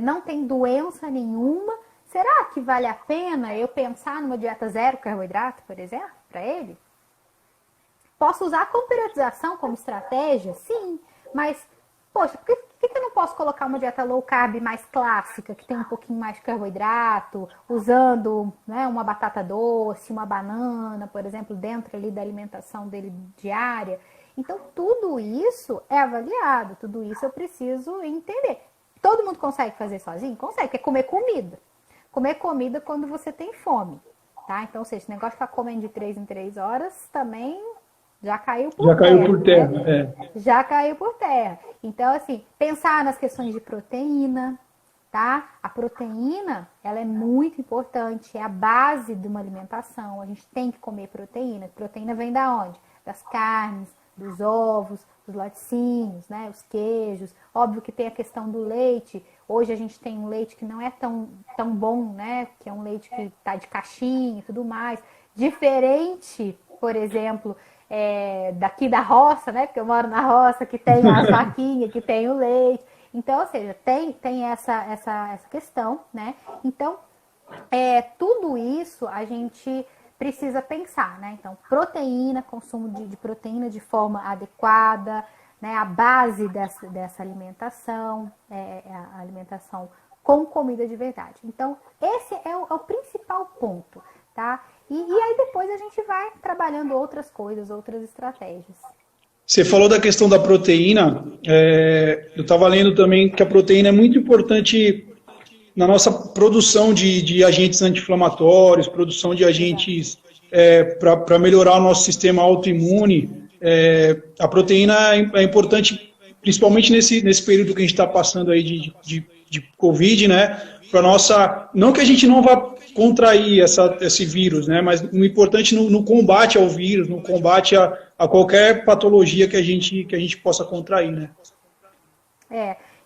[SPEAKER 2] não tem doença nenhuma. Será que vale a pena eu pensar numa dieta zero carboidrato, por exemplo, para ele? Posso usar com periodização como estratégia? Sim, mas, poxa, por que eu não posso colocar uma dieta low carb mais clássica, que tem um pouquinho mais de carboidrato, usando, né, uma batata doce, uma banana, por exemplo, dentro ali da alimentação dele diária? Então, tudo isso é avaliado, tudo isso eu preciso entender. Todo mundo consegue fazer sozinho? Consegue, é comer comida. Comer comida quando você tem fome, tá? Então, ou seja, esse negócio de ficar comendo de 3 em 3 horas também já caiu por terra.
[SPEAKER 1] Já caiu por terra,
[SPEAKER 2] né? Já caiu por terra. Então, assim, pensar nas questões de proteína, tá? A proteína, ela é muito importante, é a base de uma alimentação. A gente tem que comer proteína. Proteína vem da onde? Das carnes, dos ovos, dos laticínios, né? Os queijos. Óbvio que tem a questão do leite. Hoje a gente tem um leite que não é tão bom, né? Que é um leite que tá de caixinha e tudo mais. Diferente, por exemplo, daqui da roça, né? Porque eu moro na roça, que tem as vaquinhas, que tem o leite. Então, ou seja, tem essa questão, né? Então, tudo isso a gente precisa pensar, né? Então, proteína, consumo de proteína de forma adequada, né? A base dessa alimentação, a alimentação com comida de verdade. Então, esse é o principal ponto, tá? E aí depois a gente vai trabalhando outras coisas, outras estratégias.
[SPEAKER 1] Você falou da questão da proteína. Eu estava lendo também que a proteína é muito importante na nossa produção de agentes anti-inflamatórios, produção de
[SPEAKER 2] Exato.
[SPEAKER 1] agentes para melhorar o nosso sistema autoimune. A proteína é importante, principalmente nesse período que a gente está passando aí de Covid, né? Para nossa, não que a gente não vá contrair esse vírus, né? Mas o importante no combate ao vírus, no combate a qualquer patologia que a gente possa contrair, né?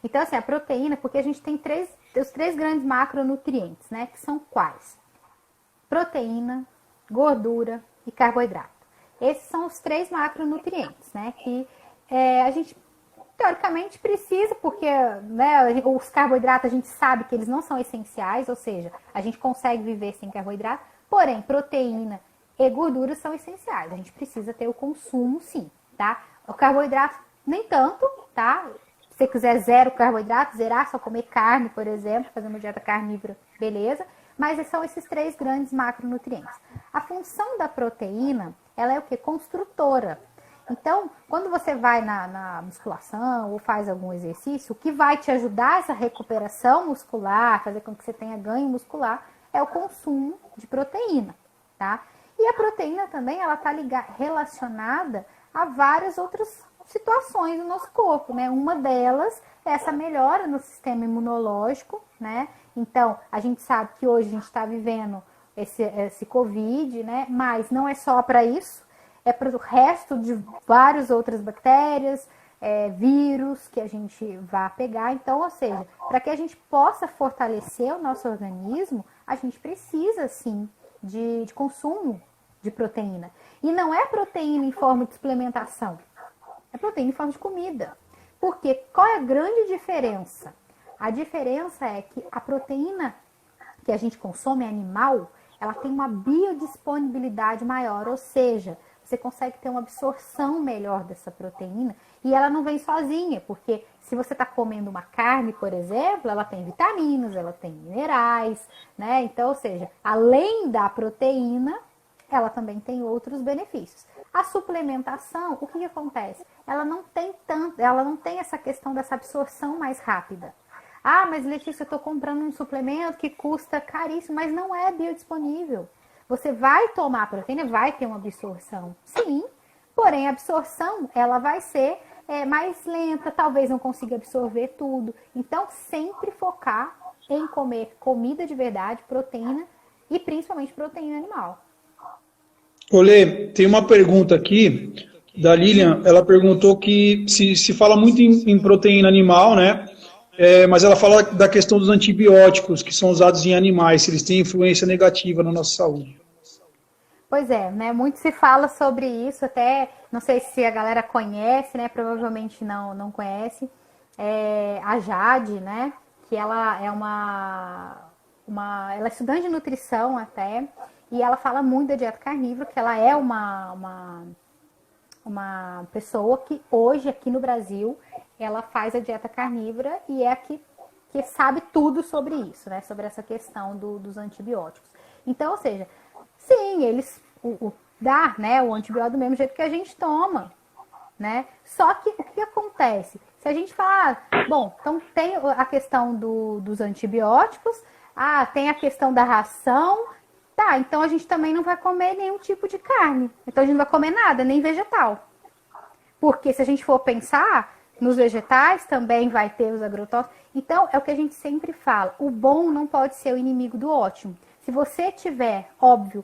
[SPEAKER 2] Então, assim, a proteína, porque a gente tem os três grandes macronutrientes, né? Que são quais? Proteína, gordura e carboidrato. Esses são os três macronutrientes, né? Que a gente, teoricamente, precisa, porque né, os carboidratos a gente sabe que eles não são essenciais, ou seja, a gente consegue viver sem carboidrato, porém, proteína e gordura são essenciais. A gente precisa ter o consumo, sim, tá? O carboidrato, nem tanto, tá? Se você quiser zero carboidrato, zerar, só comer carne, por exemplo, fazer uma dieta carnívora, beleza. Mas são esses três grandes macronutrientes. A função da proteína, ela é o quê? Construtora. Então, quando você vai na musculação ou faz algum exercício, o que vai te ajudar essa recuperação muscular, fazer com que você tenha ganho muscular, é o consumo de proteína, tá? E a proteína também, ela está relacionada a várias outras situações do nosso corpo, né? Uma delas é essa melhora no sistema imunológico, né? Então, a gente sabe que hoje a gente está vivendo esse Covid, né? Mas não é só para isso, é para o resto de várias outras bactérias, vírus que a gente vai pegar. Então, ou seja, para que a gente possa fortalecer o nosso organismo, a gente precisa, sim, de consumo de proteína. E não é proteína em forma de suplementação, é proteína em forma de comida. Porque qual é a grande diferença? A diferença é que a proteína que a gente consome animal, ela tem uma biodisponibilidade maior, ou seja, você consegue ter uma absorção melhor dessa proteína e ela não vem sozinha, porque se você está comendo uma carne, por exemplo, ela tem vitaminas, ela tem minerais, né? Então, ou seja, além da proteína, ela também tem outros benefícios. A suplementação, o que acontece? Ela não tem essa questão dessa absorção mais rápida. Ah, mas Letícia, eu estou comprando um suplemento que custa caríssimo, mas não é biodisponível. Você vai tomar a proteína, vai ter uma absorção, sim, porém a absorção ela vai ser mais lenta, talvez não consiga absorver tudo. Então, sempre focar em comer comida de verdade, proteína e principalmente proteína animal.
[SPEAKER 1] Olê, tem uma pergunta aqui da Lilian. Ela perguntou que se fala muito em proteína animal, né? Mas ela fala da questão dos antibióticos que são usados em animais, se eles têm influência negativa na nossa saúde.
[SPEAKER 2] Pois é, né? Muito se fala sobre isso, até não sei se a galera conhece, né? Provavelmente não conhece. A Jade, né? Que ela é ela é estudante de nutrição até, e ela fala muito da dieta carnívora, que ela é uma pessoa que hoje aqui no Brasil ela faz a dieta carnívora e é a que sabe tudo sobre isso, né? Sobre essa questão dos antibióticos. Então, ou seja, sim, eles dá, né, o antibiótico do mesmo jeito que a gente toma, né? Só que o que acontece? Se a gente falar, bom, então tem a questão dos antibióticos, tem a questão da ração, tá, então a gente também não vai comer nenhum tipo de carne. Então a gente não vai comer nada, nem vegetal. Porque se a gente for pensar, nos vegetais também vai ter os agrotóxicos. Então, é o que a gente sempre fala, o bom não pode ser o inimigo do ótimo. Se você tiver, óbvio,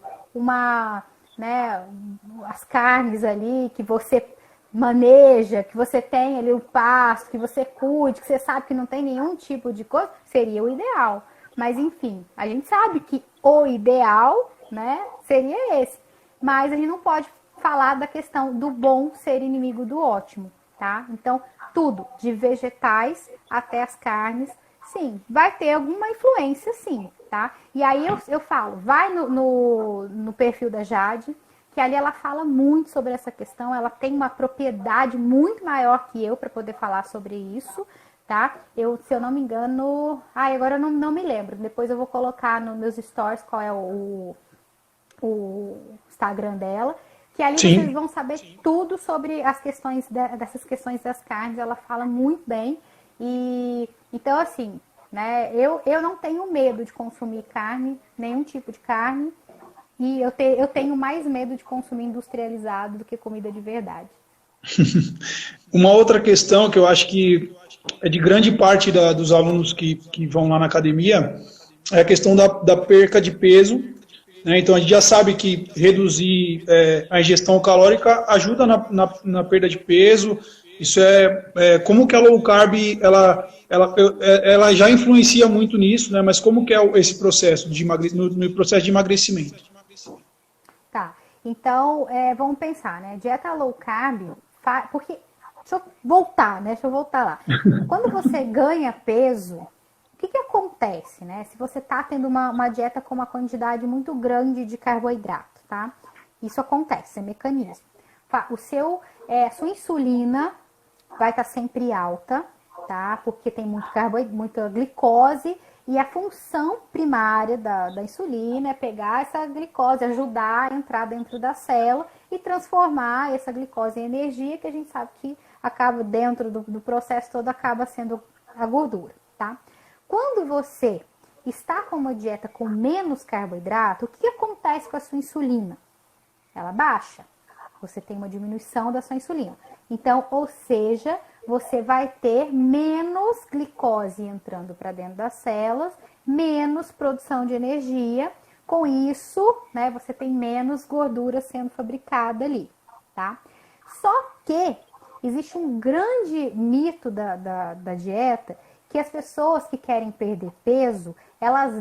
[SPEAKER 2] as carnes ali que você maneja, que você tem ali o pasto, que você cuide, que você sabe que não tem nenhum tipo de coisa, seria o ideal. Mas, enfim, a gente sabe que o ideal, né, seria esse. Mas a gente não pode falar da questão do bom ser inimigo do ótimo, tá? Então, tudo, de vegetais até as carnes, sim, vai ter alguma influência, sim, tá? E aí eu falo, vai no perfil da Jade, que ali ela fala muito sobre essa questão, ela tem uma propriedade muito maior que eu para poder falar sobre isso, tá? Se eu não me engano, agora eu não me lembro, depois eu vou colocar nos meus stories qual é o Instagram dela, que ali
[SPEAKER 1] Sim.
[SPEAKER 2] vocês vão saber tudo sobre as questões dessas questões das carnes. Ela fala muito bem. E então, assim, né, eu não tenho medo de consumir carne, nenhum tipo de carne, e eu tenho mais medo de consumir industrializado do que comida de verdade.
[SPEAKER 1] Uma outra questão que eu acho que é de grande parte dos alunos que vão lá na academia é a questão da perca de peso, né? Então a gente já sabe que reduzir a ingestão calórica ajuda na perda de peso. Isso como que a low carb ela já influencia muito nisso, né? Mas como que é esse processo no processo de emagrecimento?
[SPEAKER 2] Tá, então vamos pensar, né? Dieta low carb, porque deixa eu voltar, né? Deixa eu voltar lá. Quando você ganha peso, o que acontece, né? Se você tá tendo uma dieta com uma quantidade muito grande de carboidrato, tá? Isso acontece, é mecanismo. A sua insulina vai estar sempre alta, tá? Porque tem muita glicose, e a função primária da insulina é pegar essa glicose, ajudar a entrar dentro da célula e transformar essa glicose em energia, que a gente sabe que acaba dentro do processo todo, acaba sendo a gordura, tá? Quando você está com uma dieta com menos carboidrato, o que acontece com a sua insulina? Ela baixa. Você tem uma diminuição da sua insulina. Então, ou seja, você vai ter menos glicose entrando para dentro das células, menos produção de energia. Com isso, né, você tem menos gordura sendo fabricada ali, tá? Só que existe um grande mito da dieta, que as pessoas que querem perder peso, elas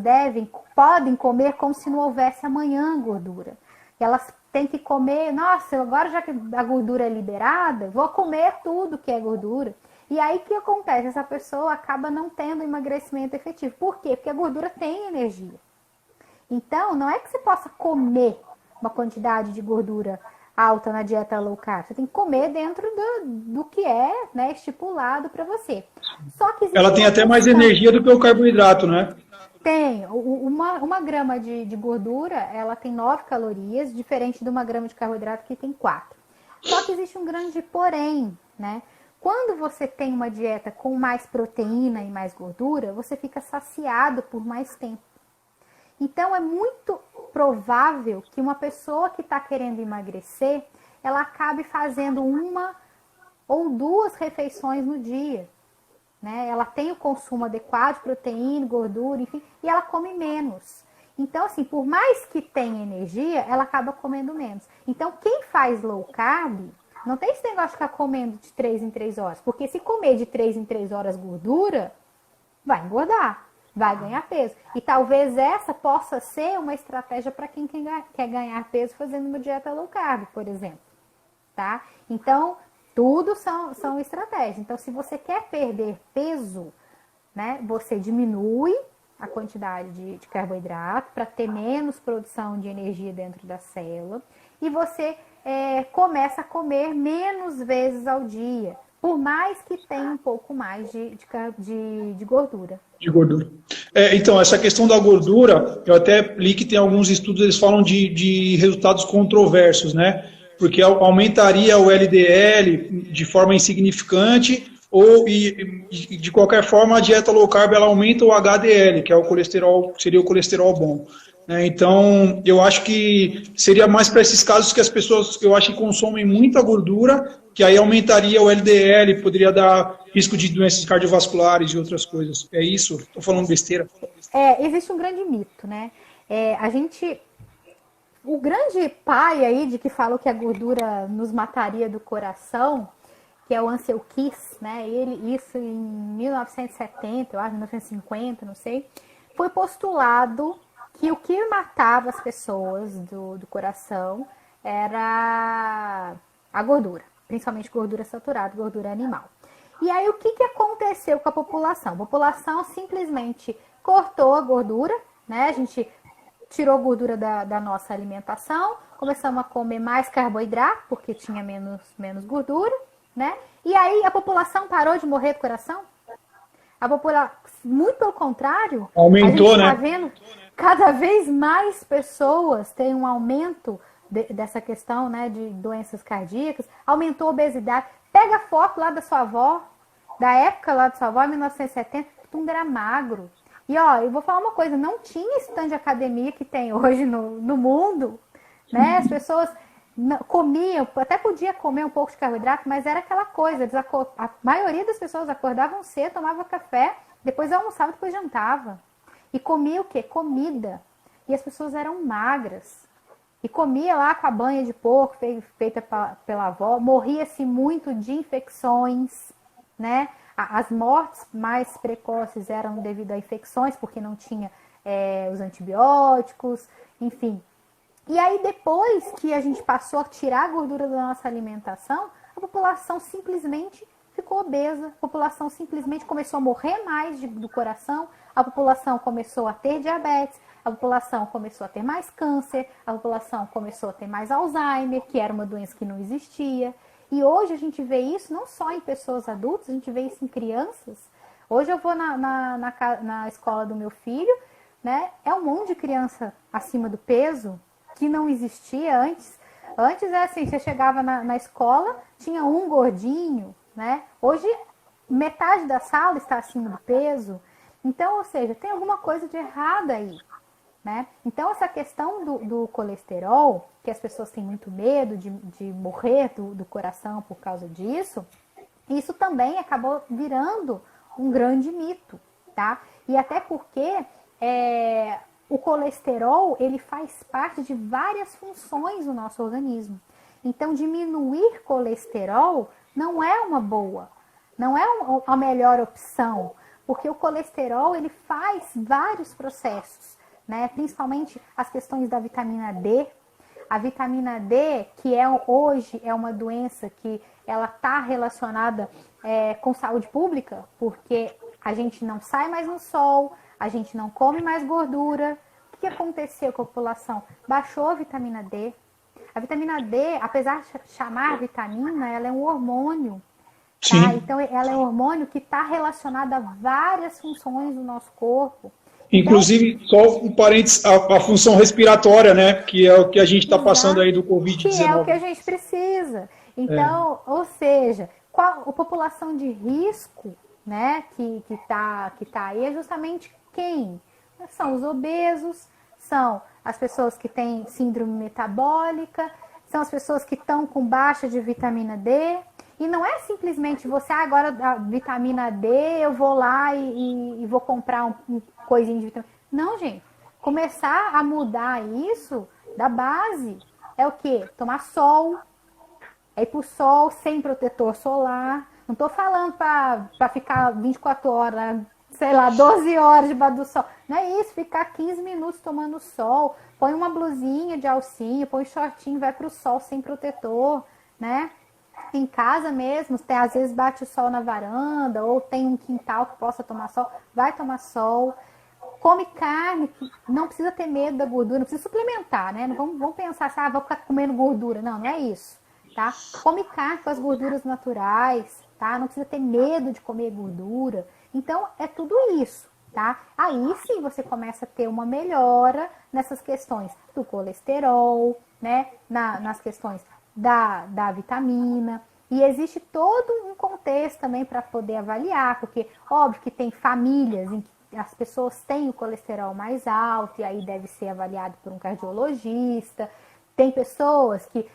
[SPEAKER 2] podem comer como se não houvesse amanhã gordura. Elas têm que comer, nossa, agora já que a gordura é liberada, vou comer tudo que é gordura. E aí o que acontece? Essa pessoa acaba não tendo emagrecimento efetivo. Por quê? Porque a gordura tem energia. Então, não é que você possa comer uma quantidade de gordura alta na dieta low carb. Você tem que comer dentro do que é, né, estipulado para você. Só que
[SPEAKER 1] Ela tem até mais energia do que o carboidrato, né?
[SPEAKER 2] Tem. Uma grama de gordura, ela tem 9 calorias, diferente de uma grama de carboidrato que tem 4. Só que existe um grande porém, né? Quando você tem uma dieta com mais proteína e mais gordura, você fica saciado por mais tempo. Então, é muito provável que uma pessoa que está querendo emagrecer, ela acabe fazendo 1 ou 2 refeições no dia. Né? Ela tem o consumo adequado de proteína, gordura, enfim, e ela come menos. Então, assim, por mais que tenha energia, ela acaba comendo menos. Então, quem faz low carb, não tem esse negócio de ficar comendo de 3 em 3 horas. Porque se comer de 3 em 3 horas gordura, vai engordar, vai ganhar peso. E talvez essa possa ser uma estratégia para quem quer ganhar peso fazendo uma dieta low carb, por exemplo. Tá? Então, tudo são estratégias. Então, se você quer perder peso, né, você diminui a quantidade de carboidrato para ter menos produção de energia dentro da célula. E você começa a comer menos vezes ao dia, por mais que tenha um pouco mais de gordura.
[SPEAKER 1] De gordura. Então, essa questão da gordura, eu até li que tem alguns estudos, eles falam de resultados controversos, né? Porque aumentaria o LDL de forma insignificante, e de qualquer forma a dieta low carb ela aumenta o HDL, que é o colesterol, seria o colesterol bom. Então, eu acho que seria mais para esses casos que as pessoas, eu acho que consomem muita gordura, que aí aumentaria o LDL, poderia dar risco de doenças cardiovasculares e outras coisas. É isso? Estou falando besteira?
[SPEAKER 2] Existe um grande mito, né? O grande pai aí de que falou que a gordura nos mataria do coração, que é o Ansel Keys, né? Isso em 1970, eu acho, 1950, não sei, foi postulado que o que matava as pessoas do coração era a gordura, principalmente gordura saturada, gordura animal. E aí o que aconteceu com a população? A população simplesmente cortou a gordura, né? A gente tirou a gordura da nossa alimentação, começamos a comer mais carboidrato, porque tinha menos gordura, né? E aí a população parou de morrer do coração? A população, muito pelo contrário,
[SPEAKER 1] Aumentou,
[SPEAKER 2] a gente está
[SPEAKER 1] né?
[SPEAKER 2] vendo cada vez mais pessoas têm um aumento dessa questão, né, de doenças cardíacas, aumentou a obesidade. Pega a foto lá da sua avó, da época lá da sua avó, em 1970, todo mundo era magro. E ó, eu vou falar uma coisa, não tinha stand de academia que tem hoje no mundo, né? As pessoas comiam, até podia comer um pouco de carboidrato, mas era aquela coisa, a maioria das pessoas acordavam cedo, tomava café, depois almoçava, depois jantava. E comia o quê? Comida. E as pessoas eram magras. E comia lá com a banha de porco feita pela avó, morria-se muito de infecções, né? As mortes mais precoces eram devido a infecções, porque não tinha os antibióticos, enfim. E aí, depois que a gente passou a tirar a gordura da nossa alimentação, a população simplesmente ficou obesa, a população simplesmente começou a morrer mais do coração, a população começou a ter diabetes, a população começou a ter mais câncer, a população começou a ter mais Alzheimer, que era uma doença que não existia. E hoje a gente vê isso não só em pessoas adultas, a gente vê isso em crianças. Hoje eu vou na escola do meu filho, né? É um monte de criança acima do peso que não existia antes. Antes é assim, você chegava na escola, tinha um gordinho, né? Hoje metade da sala está acima do peso. Então, ou seja, tem alguma coisa de errado aí. Né? Então, essa questão do colesterol, que as pessoas têm muito medo de morrer do coração por causa disso, isso também acabou virando um grande mito, tá? E até porque o colesterol, ele faz parte de várias funções do nosso organismo. Então, diminuir colesterol não é uma boa, não é a melhor opção, porque o colesterol, ele faz vários processos, né? Principalmente as questões da vitamina D. A vitamina D, que hoje é uma doença que ela está relacionada com saúde pública, porque a gente não sai mais no sol, a gente não come mais gordura. O que aconteceu com a população? Baixou a vitamina D. A vitamina D, apesar de chamar vitamina, ela é um hormônio. Tá? Então, ela é um hormônio que está relacionado a várias funções do nosso corpo.
[SPEAKER 1] Inclusive, só um parênteses, a função respiratória, né? Que é o que a gente está passando aí do Covid-19.
[SPEAKER 2] Que é o que a gente precisa. Então, ou seja, a população de risco, né, que tá aí é justamente quem? São os obesos, são as pessoas que têm síndrome metabólica, são as pessoas que estão com baixa de vitamina D. E não é simplesmente você, agora a vitamina D, eu vou lá e vou comprar um coisinho de vitamina. Não, gente. Começar a mudar isso da base é o quê? Tomar sol. É ir pro sol sem protetor solar. Não tô falando para ficar 24 horas, sei lá, 12 horas debaixo do sol. Não é isso, ficar 15 minutos tomando sol. Põe uma blusinha de alcinha, põe um shortinho, vai pro sol sem protetor, né? Em casa mesmo, às vezes bate o sol na varanda, ou tem um quintal que possa tomar sol, vai tomar sol. Come carne, não precisa ter medo da gordura, não precisa suplementar, né? Não vamos pensar assim, vou ficar comendo gordura. Não, não é isso, tá? Come carne com as gorduras naturais, tá? Não precisa ter medo de comer gordura. Então, é tudo isso, tá? Aí sim você começa a ter uma melhora nessas questões do colesterol, né? Nas questões da vitamina. E existe todo um contexto também para poder avaliar, porque óbvio que tem famílias em que as pessoas têm o colesterol mais alto e aí deve ser avaliado por um cardiologista. Tem pessoas que,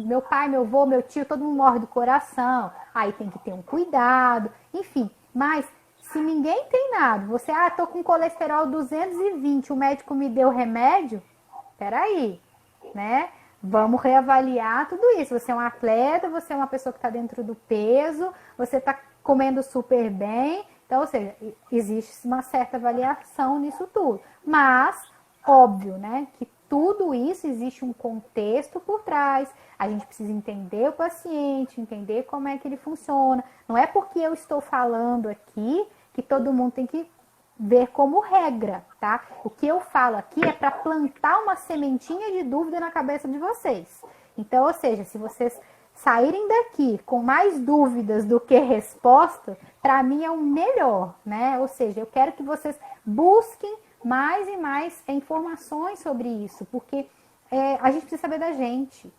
[SPEAKER 2] meu pai, meu avô, meu tio, todo mundo morre do coração, aí tem que ter um cuidado, enfim. Mas se ninguém tem nada, você, tô com colesterol 220, o médico me deu remédio, peraí, né? Vamos reavaliar tudo isso. Você é um atleta, você é uma pessoa que está dentro do peso, você está comendo super bem. Então, ou seja, existe uma certa avaliação nisso tudo. Mas, óbvio, né, que tudo isso existe um contexto por trás. A gente precisa entender o paciente, entender como é que ele funciona. Não é porque eu estou falando aqui que todo mundo tem que ver como regra, tá? O que eu falo aqui é para plantar uma sementinha de dúvida na cabeça de vocês. Então, ou seja, se vocês saírem daqui com mais dúvidas do que respostas, para mim é o melhor, né? Ou seja, eu quero que vocês busquem mais e mais informações sobre isso, porque a gente precisa saber da gente.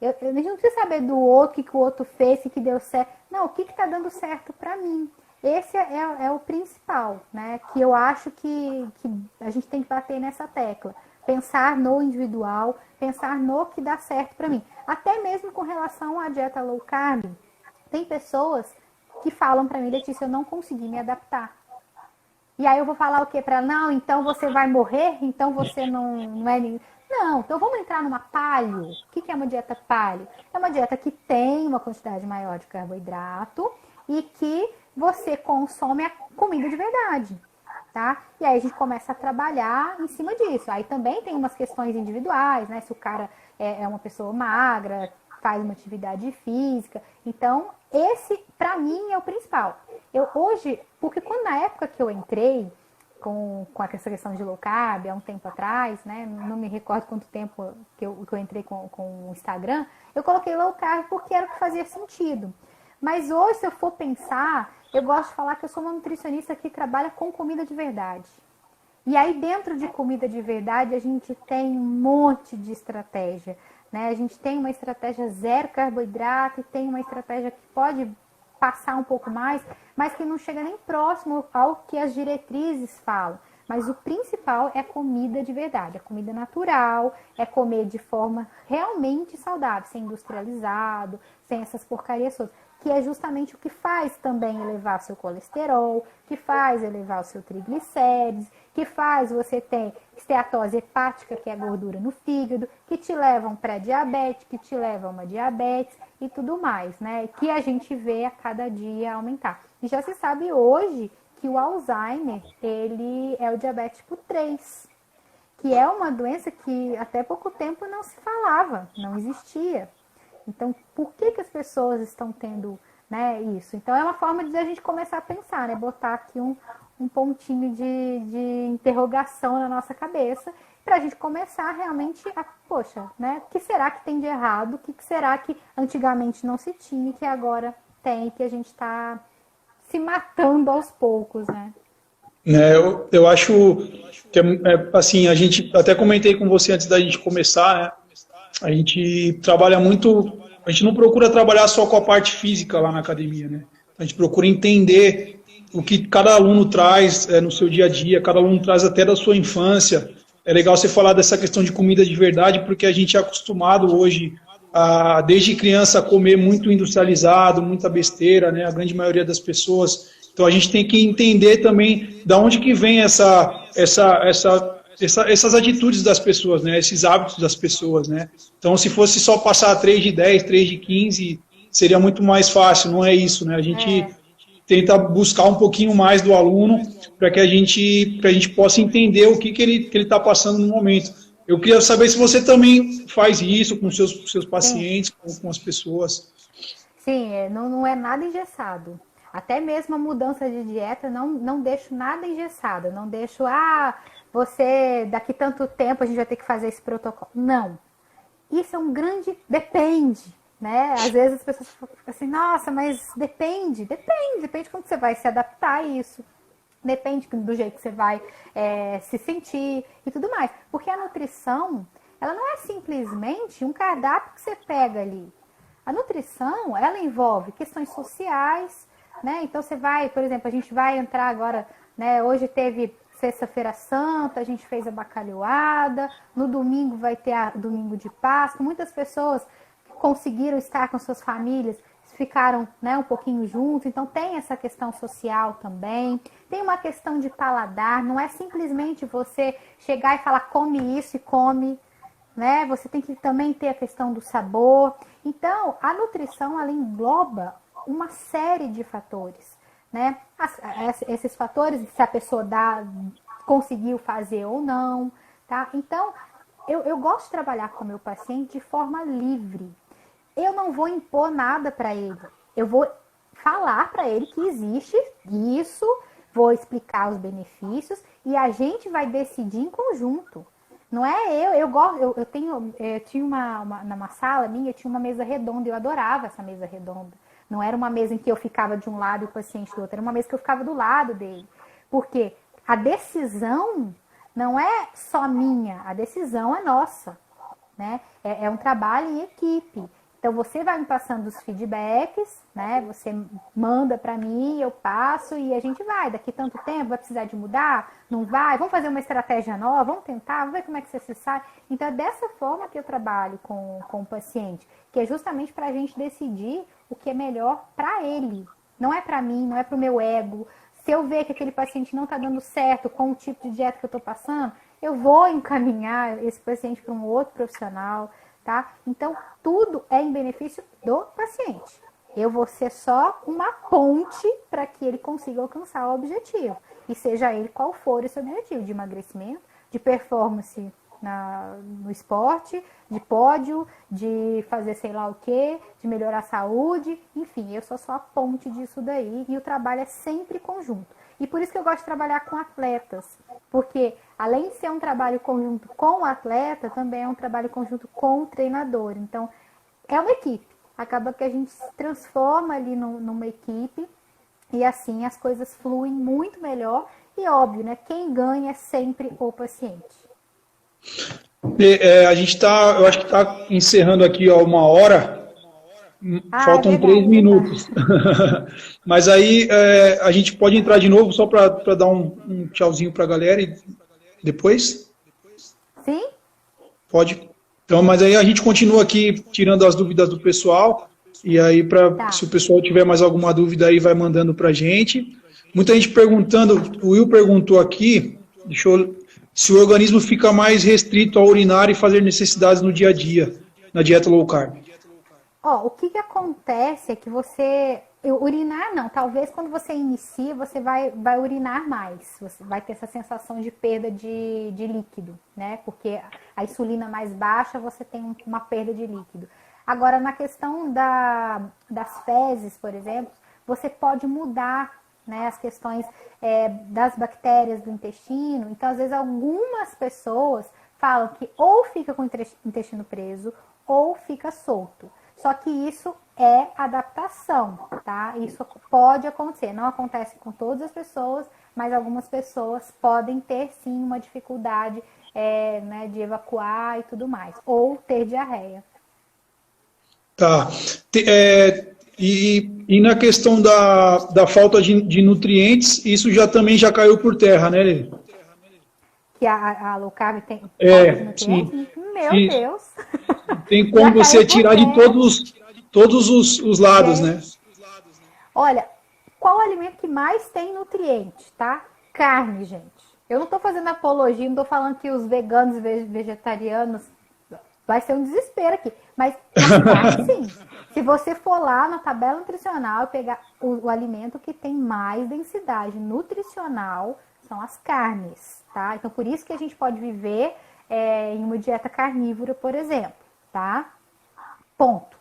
[SPEAKER 2] A gente não precisa saber do outro, o que o outro fez, o que deu certo. Não, o que está dando certo para mim. Esse é o principal, né? Que eu acho que a gente tem que bater nessa tecla. Pensar no individual, pensar no que dá certo para mim. Até mesmo com relação à dieta low carb, tem pessoas que falam para mim, Letícia, eu não consegui me adaptar. E aí eu vou falar o quê para ela? Não, então você vai morrer? Então você não é... Não, então vamos entrar numa paleo. O que é uma dieta paleo? É uma dieta que tem uma quantidade maior de carboidrato e que você consome a comida de verdade, tá? E aí a gente começa a trabalhar em cima disso. Aí também tem umas questões individuais, né? Se o cara é uma pessoa magra, faz uma atividade física. Então, esse, pra mim, é o principal. Hoje, porque na época que eu entrei com essa questão de low carb, há um tempo atrás, né? Não me recordo quanto tempo que eu entrei com o Instagram, eu coloquei low carb porque era o que fazia sentido. Mas hoje, se eu for pensar, eu gosto de falar que eu sou uma nutricionista que trabalha com comida de verdade. E aí, dentro de comida de verdade, a gente tem um monte de estratégia, né? A gente tem uma estratégia zero carboidrato e tem uma estratégia que pode passar um pouco mais, mas que não chega nem próximo ao que as diretrizes falam. Mas o principal é comida de verdade, é comida natural, é comer de forma realmente saudável, sem industrializado, sem essas porcarias todas. Que é justamente o que faz também elevar seu colesterol, que faz elevar o seu triglicérides, que faz você ter esteatose hepática, que é gordura no fígado, que te leva a um pré-diabetes, que te leva a uma diabetes e tudo mais, né? Que a gente vê a cada dia aumentar. E já se sabe hoje que o Alzheimer, ele é o diabetes tipo 3, que é uma doença que até pouco tempo não se falava, não existia. Então, por que as pessoas estão tendo, né, isso? Então, é uma forma de a gente começar a pensar, né? Botar aqui um pontinho de interrogação na nossa cabeça para a gente começar realmente a, poxa, né? O que será que tem de errado? O que será que antigamente não se tinha e que agora tem, que a gente está se matando aos poucos, né?
[SPEAKER 1] Eu acho que, assim, a gente, até comentei com você antes da gente começar, né? A gente trabalha muito, a gente não procura trabalhar só com a parte física lá na academia, né? A gente procura entender o que cada aluno traz no seu dia a dia, cada aluno traz até da sua infância. É legal você falar dessa questão de comida de verdade, porque a gente é acostumado hoje, desde criança, a comer muito industrializado, muita besteira, né? A grande maioria das pessoas. Então a gente tem que entender também da onde que vem essas atitudes das pessoas, né? Esses hábitos das pessoas, né? Então, se fosse só passar 3 de 10, 3 de 15, seria muito mais fácil, não é isso, né? A gente tenta buscar um pouquinho mais do aluno para que a gente possa entender o que ele está passando no momento. Eu queria saber se você também faz isso com seus pacientes, com as pessoas.
[SPEAKER 2] Sim, não é nada engessado. Até mesmo a mudança de dieta, não deixo nada engessado. Não deixo, você, daqui tanto tempo a gente vai ter que fazer esse protocolo. Não. Isso é um grande depende, né? Às vezes as pessoas ficam assim, nossa, mas depende como você vai se adaptar a isso. Depende do jeito que você vai se sentir e tudo mais. Porque a nutrição, ela não é simplesmente um cardápio que você pega ali. A nutrição, ela envolve questões sociais, né? Então você vai, por exemplo, a gente vai entrar agora, né? Hoje teve Sexta-feira Santa, a gente fez a bacalhoada, no domingo vai ter domingo de Páscoa. Muitas pessoas conseguiram estar com suas famílias, ficaram, né, um pouquinho juntos, então tem essa questão social também. Tem uma questão de paladar, não é simplesmente você chegar e falar come isso e come, né? Você tem que também ter a questão do sabor. Então, a nutrição, ela engloba uma série de fatores, né? Esses fatores, se a pessoa conseguiu fazer ou não, tá? Então, eu gosto de trabalhar com o meu paciente de forma livre. Eu não vou impor nada para ele. Eu vou falar para ele que existe isso, vou explicar os benefícios e a gente vai decidir em conjunto. Não é eu tenho, eu tinha numa sala minha, eu tinha uma mesa redonda, eu adorava essa mesa redonda. Não era uma mesa em que eu ficava de um lado e o paciente do outro, era uma mesa que eu ficava do lado dele. Porque a decisão não é só minha, a decisão é nossa, né? É um trabalho em equipe. Então, você vai me passando os feedbacks, né? Você manda para mim, eu passo e a gente vai. Daqui tanto tempo, vai precisar de mudar? Não vai? Vamos fazer uma estratégia nova? Vamos tentar? Vamos ver como é que você se sai? Então, é dessa forma que eu trabalho com o paciente, que é justamente para a gente decidir o que é melhor para ele. Não é para mim, não é para o meu ego. Se eu ver que aquele paciente não está dando certo com o tipo de dieta que eu estou passando, eu vou encaminhar esse paciente para um outro profissional. Tá? Então, tudo é em benefício do paciente. Eu vou ser só uma ponte para que ele consiga alcançar o objetivo. E seja ele qual for esse objetivo, de emagrecimento, de performance no esporte, de pódio, de fazer sei lá o quê, de melhorar a saúde. Enfim, eu sou só a ponte disso daí e o trabalho é sempre conjunto. E por isso que eu gosto de trabalhar com atletas, porque além de ser um trabalho conjunto com o atleta, também é um trabalho conjunto com o treinador. Então, é uma equipe. Acaba que a gente se transforma ali numa equipe e assim as coisas fluem muito melhor. E óbvio, né? Quem ganha é sempre o paciente.
[SPEAKER 1] A gente está, eu acho que está encerrando aqui ó, 1 hora. Faltam
[SPEAKER 2] É verdade,
[SPEAKER 1] 3 minutos. Mas aí a gente pode entrar de novo só para dar um tchauzinho para a galera e depois?
[SPEAKER 2] Sim?
[SPEAKER 1] Pode. Então, mas aí a gente continua aqui tirando as dúvidas do pessoal. E aí, se o pessoal tiver mais alguma dúvida aí, vai mandando para a gente. Muita gente perguntando, o Will perguntou aqui, se o organismo fica mais restrito a urinar e fazer necessidades no dia a dia, na dieta low carb.
[SPEAKER 2] O que acontece é que urinar não, talvez quando você inicia, você vai urinar mais, você vai ter essa sensação de perda de líquido, né? Porque a insulina mais baixa, você tem uma perda de líquido. Agora, na questão das fezes, por exemplo, você pode mudar, né, as questões das bactérias do intestino. Então, às vezes, algumas pessoas falam que ou fica com o intestino preso ou fica solto. Só que isso é adaptação, tá? Isso pode acontecer. Não acontece com todas as pessoas, mas algumas pessoas podem ter, sim, uma dificuldade né, de evacuar e tudo mais. Ou ter diarreia.
[SPEAKER 1] Tá. E na questão da falta de nutrientes, isso também já caiu por terra, né, Lili?
[SPEAKER 2] Que a low carb tem
[SPEAKER 1] sim.
[SPEAKER 2] Meu
[SPEAKER 1] sim.
[SPEAKER 2] Deus!
[SPEAKER 1] Tem como você tirar de todos os lados, né?
[SPEAKER 2] Olha, qual o alimento que mais tem nutriente, tá? Carne, gente. Eu não tô fazendo apologia, não tô falando que os veganos e vegetarianos vai ser um desespero aqui. Mas carne, sim. Se você for lá na tabela nutricional e pegar o alimento que tem mais densidade nutricional, são as carnes, tá? Então, por isso que a gente pode viver em uma dieta carnívora, por exemplo, tá? Ponto.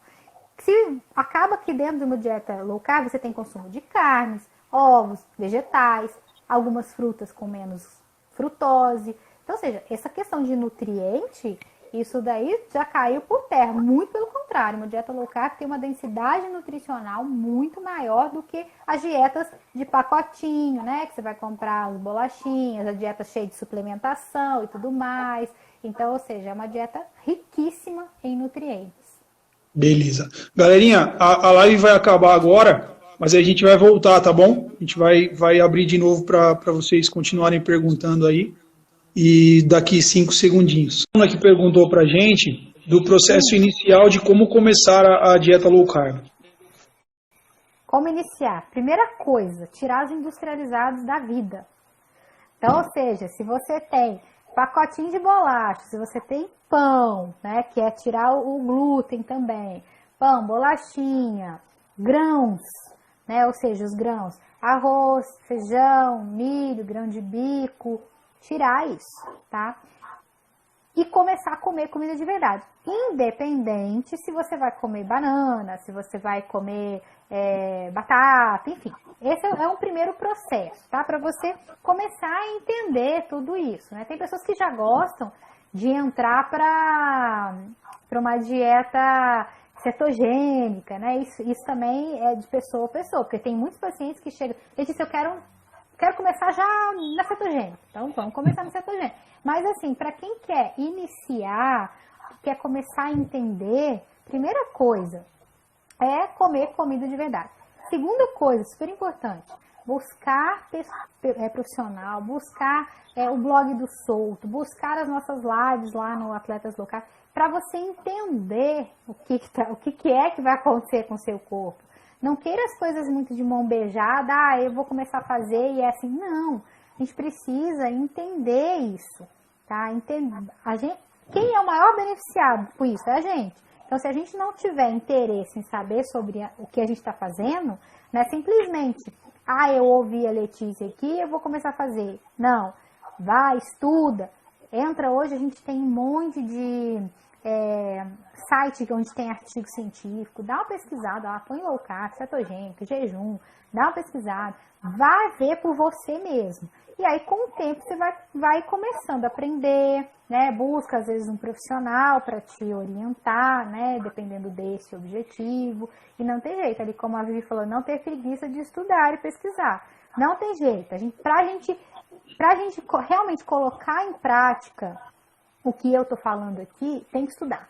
[SPEAKER 2] Se acaba que dentro de uma dieta low carb, você tem consumo de carnes, ovos, vegetais, algumas frutas com menos frutose. Então, ou seja, essa questão de nutriente, isso daí já caiu por terra. Muito pelo contrário, uma dieta low carb tem uma densidade nutricional muito maior do que as dietas de pacotinho, né? Que você vai comprar as bolachinhas, a dieta cheia de suplementação e tudo mais. Então, ou seja, é uma dieta riquíssima em nutrientes.
[SPEAKER 1] Beleza. Galerinha, a live vai acabar agora, mas a gente vai voltar, tá bom? A gente vai abrir de novo para vocês continuarem perguntando aí. E daqui 5 segundinhos. Uma que perguntou pra gente do processo inicial de como começar a dieta low carb.
[SPEAKER 2] Como iniciar? Primeira coisa, tirar os industrializados da vida. Então, ou seja, se você tem pacotinho de bolacha, se você tem pão, né, que é tirar o glúten também, pão, bolachinha, grãos, né, ou seja, os grãos, arroz, feijão, milho, grão de bico, tirar isso, tá? E começar a comer comida de verdade. Independente se você vai comer banana, se você vai comer batata, enfim. Esse é um primeiro processo, tá? Para você começar a entender tudo isso, né? Tem pessoas que já gostam de entrar para uma dieta cetogênica, né? Isso também é de pessoa a pessoa, porque tem muitos pacientes que chegam, ele disse, eu quero começar já na cetogênica, então vamos começar na cetogênica. Mas assim, para quem quer iniciar, quer começar a entender, primeira coisa é comer comida de verdade. Segunda coisa, super importante, buscar profissional, buscar o blog do Souto, buscar as nossas lives lá no Atletas Locais, para você entender o que é que vai acontecer com o seu corpo. Não queira as coisas muito de mão beijada, eu vou começar a fazer e é assim. Não, a gente precisa entender isso, tá? Quem é o maior beneficiado com isso? É a gente. Então, se a gente não tiver interesse em saber sobre o que a gente está fazendo, não é simplesmente, eu ouvi a Letícia aqui, eu vou começar a fazer. Não, vai, estuda. Entra hoje, a gente tem um monte de site onde tem artigo científico, dá uma pesquisada lá, põe low carb, cetogênico, jejum, dá uma pesquisada, vai ver por você mesmo. E aí, com o tempo, você vai começando a aprender, né? Busca, às vezes, um profissional para te orientar, né? Dependendo desse objetivo. E não tem jeito, ali como a Vivi falou, não ter preguiça de estudar e pesquisar. Não tem jeito. Pra gente realmente colocar em prática o que eu tô falando aqui, tem que estudar.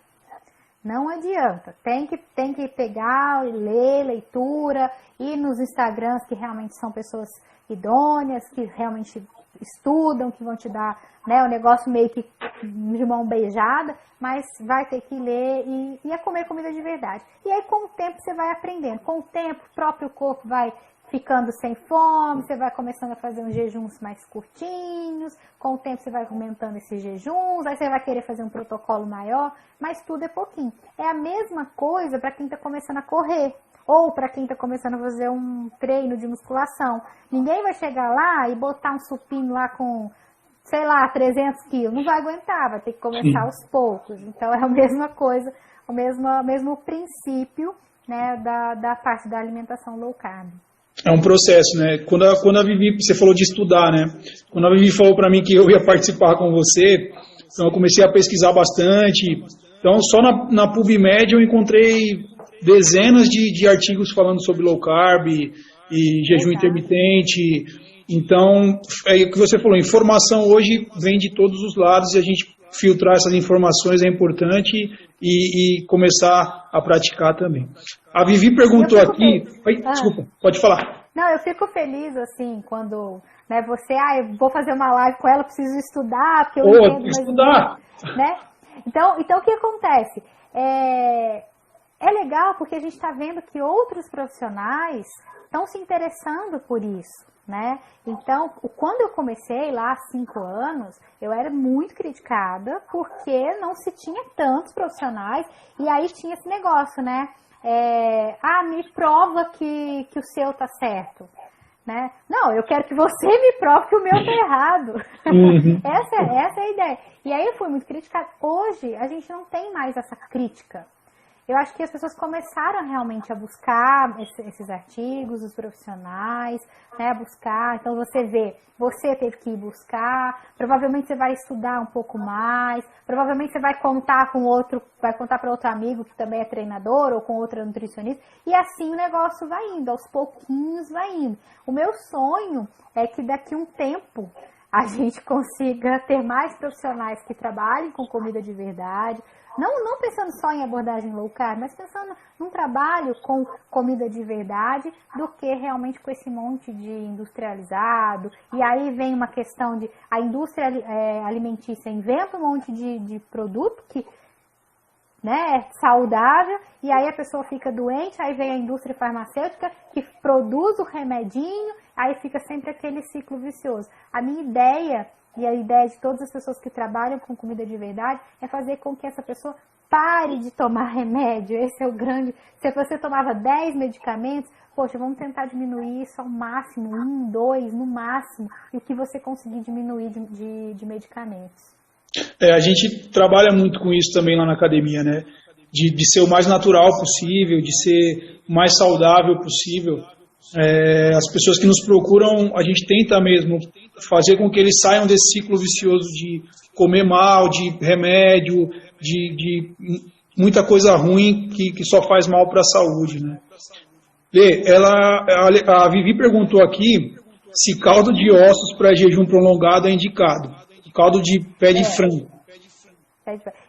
[SPEAKER 2] Não adianta. Tem que pegar, ler, leitura, ir nos Instagrams que realmente são pessoas idôneas, que realmente estudam, que vão te dar, né, o negócio meio que de mão beijada, mas vai ter que ler e é comer comida de verdade. E aí, com o tempo, você vai aprendendo. Com o tempo, o próprio corpo vai ficando sem fome, você vai começando a fazer uns jejuns mais curtinhos, com o tempo você vai aumentando esses jejuns, aí você vai querer fazer um protocolo maior, mas tudo é pouquinho. É a mesma coisa para quem está começando a correr, ou para quem está começando a fazer um treino de musculação. Ninguém vai chegar lá e botar um supino lá com, sei lá, 300 quilos, não vai aguentar, vai ter que começar aos poucos. Então é a mesma coisa, o mesmo princípio, né, da parte da alimentação low carb.
[SPEAKER 1] É um processo, né? Quando a Vivi, você falou de estudar, né? Quando a Vivi falou para mim que eu ia participar com você, então eu comecei a pesquisar bastante. Então, só na PubMed eu encontrei dezenas de artigos falando sobre low carb e jejum intermitente. Então, é o que você falou, informação hoje vem de todos os lados e a gente filtrar essas informações é importante e começar a praticar também. A Vivi perguntou aqui... Desculpa, pode falar.
[SPEAKER 2] Não, eu fico feliz, assim, quando, né, você... eu vou fazer uma live com ela, preciso estudar, porque eu entendo mais
[SPEAKER 1] estudar.
[SPEAKER 2] Né? Então, o que acontece? É legal porque a gente está vendo que outros profissionais estão se interessando por isso, né? Então, quando eu comecei lá há 5 anos, eu era muito criticada porque não se tinha tantos profissionais e aí tinha esse negócio, né? Me prova que o seu tá certo, né? Não, eu quero que você me prove que o meu tá errado.
[SPEAKER 1] Uhum.
[SPEAKER 2] Essa é a ideia. E aí eu fui muito criticada. Hoje, a gente não tem mais essa crítica. Eu acho que as pessoas começaram realmente a buscar esses artigos, os profissionais, né, a buscar. Então, você teve que ir buscar, provavelmente você vai estudar um pouco mais, provavelmente você vai contar para outro amigo que também é treinador ou com outra nutricionista, e assim o negócio vai indo, aos pouquinhos vai indo. O meu sonho é que daqui a um tempo a gente consiga ter mais profissionais que trabalhem com comida de verdade, não pensando só em abordagem low carb, mas pensando num trabalho com comida de verdade do que realmente com esse monte de industrializado. E aí vem uma questão de a indústria alimentícia inventa um monte de produto que, né, é saudável, e aí a pessoa fica doente, aí vem a indústria farmacêutica que produz o remedinho, aí fica sempre aquele ciclo vicioso. A minha ideia e a ideia de todas as pessoas que trabalham com comida de verdade é fazer com que essa pessoa pare de tomar remédio. Esse é o grande... Se você tomava 10 medicamentos, poxa, vamos tentar diminuir isso ao máximo, 1, 2 no máximo, e o que você conseguir diminuir de medicamentos.
[SPEAKER 1] A gente trabalha muito com isso também lá na academia, né? De ser o mais natural possível, de ser o mais saudável possível. As pessoas que nos procuram, a gente tenta mesmo fazer com que eles saiam desse ciclo vicioso de comer mal, de remédio, de muita coisa ruim que só faz mal para a saúde, né? Lê, a Vivi perguntou aqui se caldo de ossos para jejum prolongado é indicado. Caldo de pé de frango.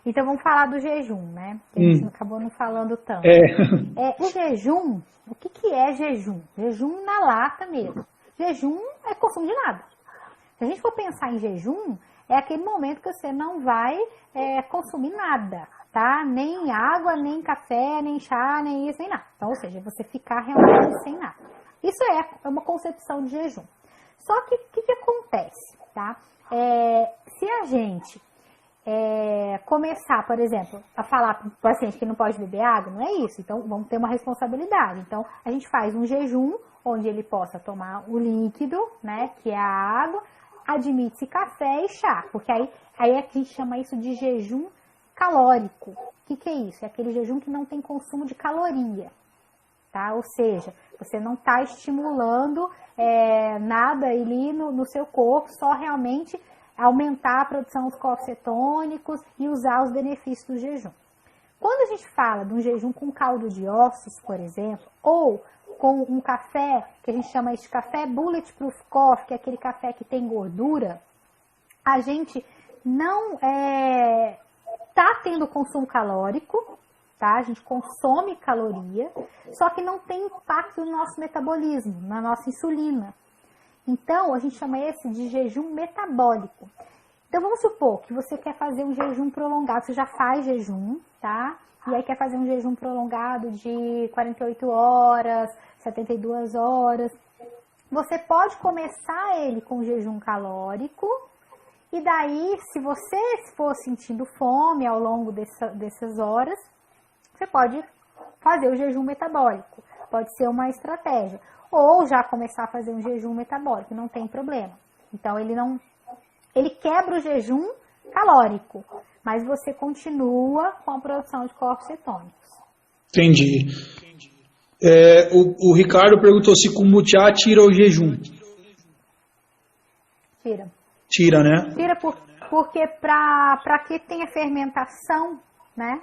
[SPEAKER 2] Então vamos falar do jejum, né? Que a gente acabou não falando tanto. O jejum, o que é jejum? Jejum na lata mesmo. Jejum é consumo de nada. Se a gente for pensar em jejum, é aquele momento que você não vai consumir nada, tá? Nem água, nem café, nem chá, nem isso, nem nada. Então, ou seja, você ficar realmente sem nada. Isso é uma concepção de jejum. Só que o que acontece, tá? Se a gente começar, por exemplo, a falar para o paciente que não pode beber água, não é isso. Então, vamos ter uma responsabilidade. Então, a gente faz um jejum onde ele possa tomar o líquido, né, que é a água, admite-se café e chá, porque aí é que a gente chama isso de jejum calórico. O que é isso? É aquele jejum que não tem consumo de caloria, tá? Ou seja, você não está estimulando nada ali no seu corpo, só realmente aumentar a produção dos corpos cetônicos e usar os benefícios do jejum. Quando a gente fala de um jejum com caldo de ossos, por exemplo, ou com um café, que a gente chama de café bulletproof coffee, que é aquele café que tem gordura, a gente não está tendo consumo calórico, tá? A gente consome caloria, só que não tem impacto no nosso metabolismo, na nossa insulina. Então, a gente chama esse de jejum metabólico. Então, vamos supor que você quer fazer um jejum prolongado, você já faz jejum, tá? E aí quer fazer um jejum prolongado de 48 horas, 72 horas. Você pode começar ele com jejum calórico, e daí, se você for sentindo fome ao longo dessas horas, você pode fazer o jejum metabólico. Pode ser uma estratégia. Ou já começar a fazer um jejum metabólico, não tem problema. Então, ele quebra o jejum calórico, mas você continua com a produção de corpos cetônicos.
[SPEAKER 1] Entendi. O Ricardo perguntou se kombucha tira o jejum.
[SPEAKER 2] Tira.
[SPEAKER 1] Tira, né?
[SPEAKER 2] Tira porque para que tenha fermentação, né?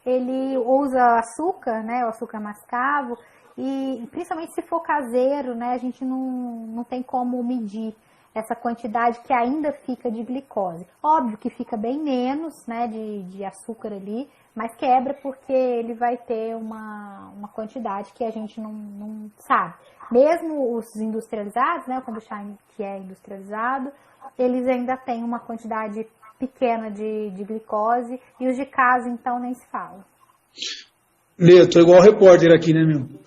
[SPEAKER 2] Ele usa açúcar, né? O açúcar mascavo. E principalmente se for caseiro, né, a gente não tem como medir essa quantidade que ainda fica de glicose. Óbvio que fica bem menos, né, de açúcar ali, mas quebra porque ele vai ter uma quantidade que a gente não sabe. Mesmo os industrializados, né, o kombucha que é industrializado, eles ainda têm uma quantidade pequena de glicose e os de casa, então, nem se fala.
[SPEAKER 1] Lê, eu tô igual repórter aqui, né, meu?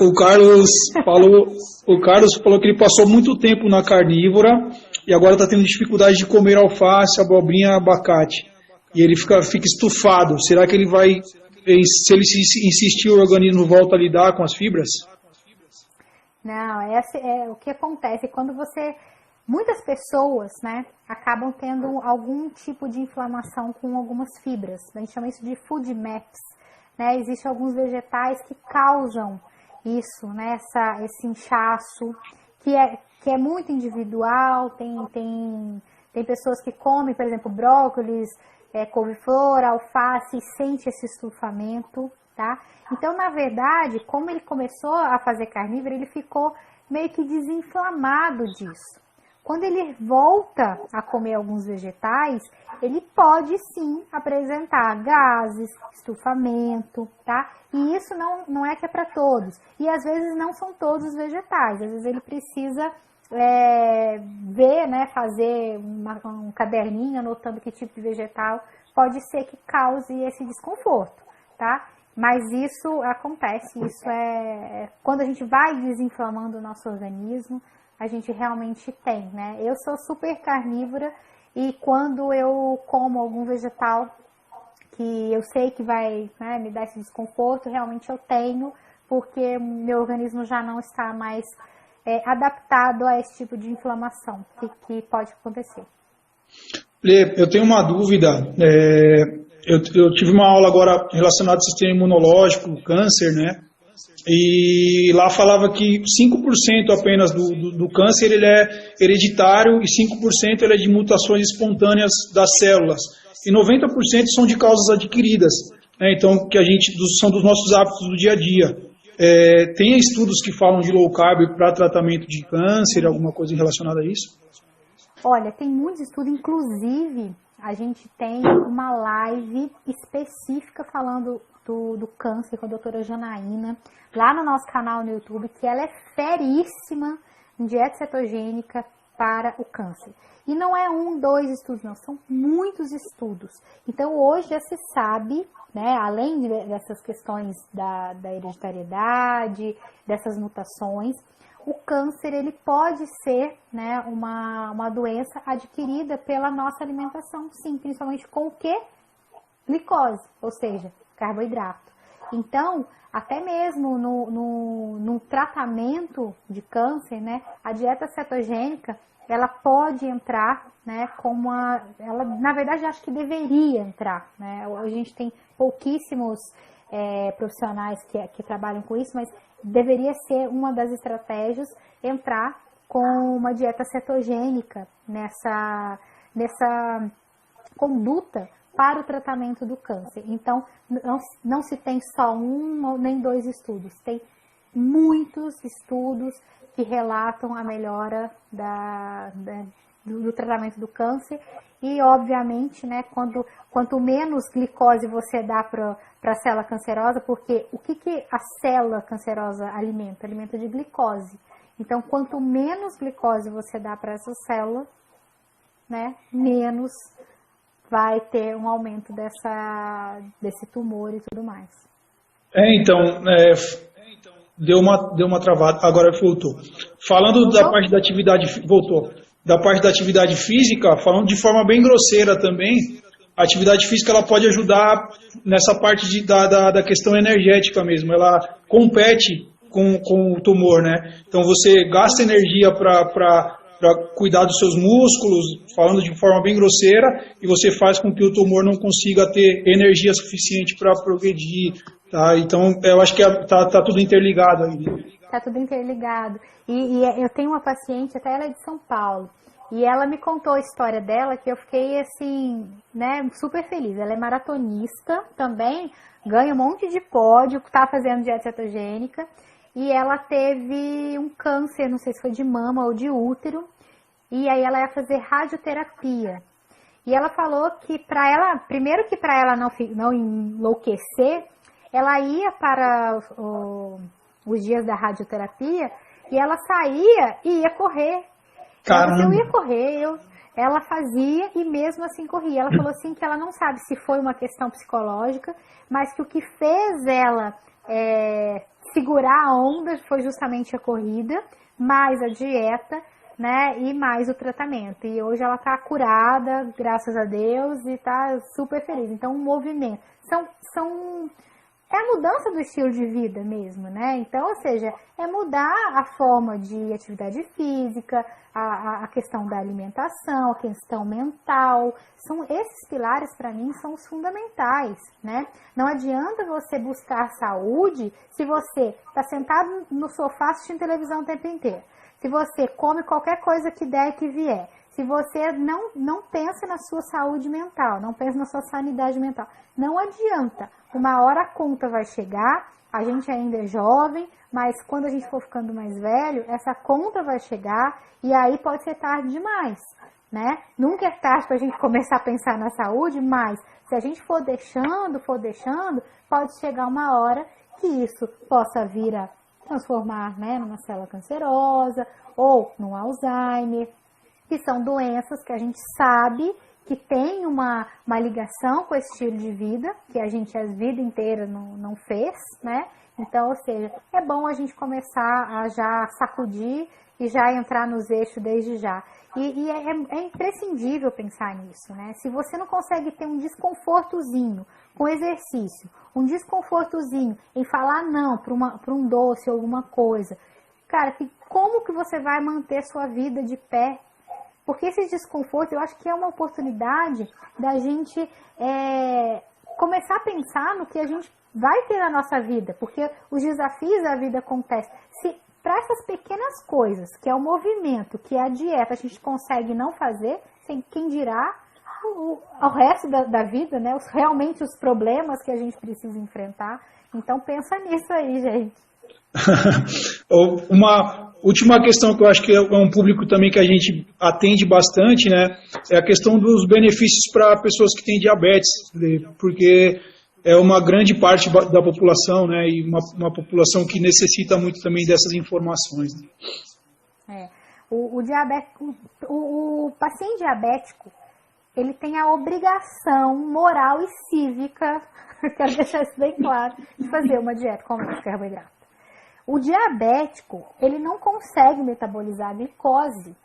[SPEAKER 1] O Carlos falou que ele passou muito tempo na carnívora e agora está tendo dificuldade de comer alface, abobrinha, abacate. E ele fica estufado. Será que ele vai, se ele insistir, o organismo volta a lidar com as fibras?
[SPEAKER 2] Não, o que acontece quando muitas pessoas, né, acabam tendo algum tipo de inflamação com algumas fibras. A gente chama isso de food maps. Né? Existem alguns vegetais que causam isso, né? Esse inchaço, que é muito individual. Tem pessoas que comem, por exemplo, brócolis, couve-flor, alface, e sente esse estufamento, tá? Então, na verdade, como ele começou a fazer carnívoro, ele ficou meio que desinflamado disso. Quando ele volta a comer alguns vegetais, ele pode sim apresentar gases, estufamento, tá? E isso não é que é para todos. E às vezes não são todos os vegetais. Às vezes ele precisa ver, né, fazer um caderninho anotando que tipo de vegetal pode ser que cause esse desconforto, tá? Mas isso acontece, isso quando a gente vai desinflamando o nosso organismo, a gente realmente tem, né? Eu sou super carnívora e quando eu como algum vegetal que eu sei que vai, né, me dar esse desconforto, realmente eu tenho, porque meu organismo já não está mais adaptado a esse tipo de inflamação que pode acontecer.
[SPEAKER 1] Lê, eu tenho uma dúvida. Eu tive uma aula agora relacionada ao sistema imunológico, câncer, né? e lá falava que 5% apenas do câncer ele é hereditário e 5% ele é de mutações espontâneas das células. E 90% são de causas adquiridas, né? Então, que são dos nossos hábitos do dia a dia. Tem estudos que falam de low carb para tratamento de câncer, alguma coisa relacionada a isso?
[SPEAKER 2] Olha, tem muitos estudos, inclusive a gente tem uma live específica falando do câncer com a doutora Janaína, lá no nosso canal no YouTube, que ela é feríssima em dieta cetogênica para o câncer. E não é 1, 2 estudos, não, são muitos estudos. Então hoje já se sabe, né, além dessas questões da hereditariedade, dessas mutações, o câncer ele pode ser, né, uma doença adquirida pela nossa alimentação, sim, principalmente com o quê? Glicose, ou seja, carboidrato. Então, até mesmo no tratamento de câncer, né, a dieta cetogênica, ela pode entrar, né, ela, na verdade, acho que deveria entrar, né, a gente tem pouquíssimos profissionais que trabalham com isso, mas deveria ser uma das estratégias entrar com uma dieta cetogênica nessa conduta para o tratamento do câncer. Então, não se tem só 1 nem 2 estudos, tem muitos estudos que relatam a melhora do tratamento do câncer e, obviamente, né, quanto menos glicose você dá para a célula cancerosa, porque o que a célula cancerosa alimenta? Alimenta de glicose. Então, quanto menos glicose você dá para essa célula, né, menos vai ter um aumento desse tumor e tudo mais.
[SPEAKER 1] Deu uma travada, agora voltou. Falando da parte da atividade, voltou. Da parte da atividade física, falando de forma bem grosseira também, a atividade física ela pode ajudar nessa parte da questão energética mesmo. Ela compete com o tumor, né? Então você gasta energia para cuidar dos seus músculos, falando de forma bem grosseira, e você faz com que o tumor não consiga ter energia suficiente para progredir, tá? Então, eu acho que tá tudo interligado aí.
[SPEAKER 2] Tá tudo interligado. E eu tenho uma paciente, até ela é de São Paulo, e ela me contou a história dela, que eu fiquei, assim, né, super feliz. Ela é maratonista também, ganha um monte de pódio, tá fazendo dieta cetogênica, e ela teve um câncer, não sei se foi de mama ou de útero, e aí ela ia fazer radioterapia. E ela falou que para ela, primeiro que para ela não enlouquecer, ela ia para os dias da radioterapia e ela saía e ia correr.
[SPEAKER 1] Caramba.
[SPEAKER 2] Eu ia correr, ela fazia e mesmo assim corria. Ela falou assim que ela não sabe se foi uma questão psicológica, mas que o que fez ela segurar a onda foi justamente a corrida, mais a dieta, né, e mais o tratamento. E hoje ela está curada, graças a Deus, e está super feliz. Então, um movimento. É a mudança do estilo de vida mesmo, né? Então, ou seja, é mudar a forma de atividade física, a questão da alimentação, a questão mental. Esses pilares, para mim, são os fundamentais, né? Não adianta você buscar saúde se você está sentado no sofá assistindo televisão o tempo inteiro. Se você come qualquer coisa que der e que vier. Se você não pensa na sua saúde mental, não pensa na sua sanidade mental, não adianta. Uma hora a conta vai chegar, a gente ainda é jovem, mas quando a gente for ficando mais velho, essa conta vai chegar e aí pode ser tarde demais, né? Nunca é tarde para a gente começar a pensar na saúde, mas se a gente for deixando, pode chegar uma hora que isso possa vir a transformar, né, numa célula cancerosa ou num Alzheimer, que são doenças que a gente sabe que tem uma ligação com esse estilo de vida, que a gente a vida inteira não fez, né? Então, ou seja, é bom a gente começar a já sacudir e já entrar nos eixos desde já. E é imprescindível pensar nisso, né? Se você não consegue ter um desconfortozinho com exercício, um desconfortozinho em falar não para um doce ou alguma coisa, cara, como que você vai manter sua vida de pé? Porque esse desconforto, eu acho que é uma oportunidade da gente começar a pensar no que a gente vai ter na nossa vida, porque os desafios da vida acontecem. Se para essas pequenas coisas, que é o movimento, que é a dieta, a gente consegue não fazer, quem dirá o resto da vida, né? Realmente os problemas que a gente precisa enfrentar. Então pensa nisso aí, gente.
[SPEAKER 1] Uma última questão que eu acho que é um público também que a gente atende bastante, né? É a questão dos benefícios para pessoas que têm diabetes, porque é uma grande parte da população, né? E uma população que necessita muito também dessas informações.
[SPEAKER 2] O paciente diabético, ele tem a obrigação moral e cívica, quero deixar isso bem claro, de fazer uma dieta com menos carboidrato. O diabético, ele não consegue metabolizar a glicose.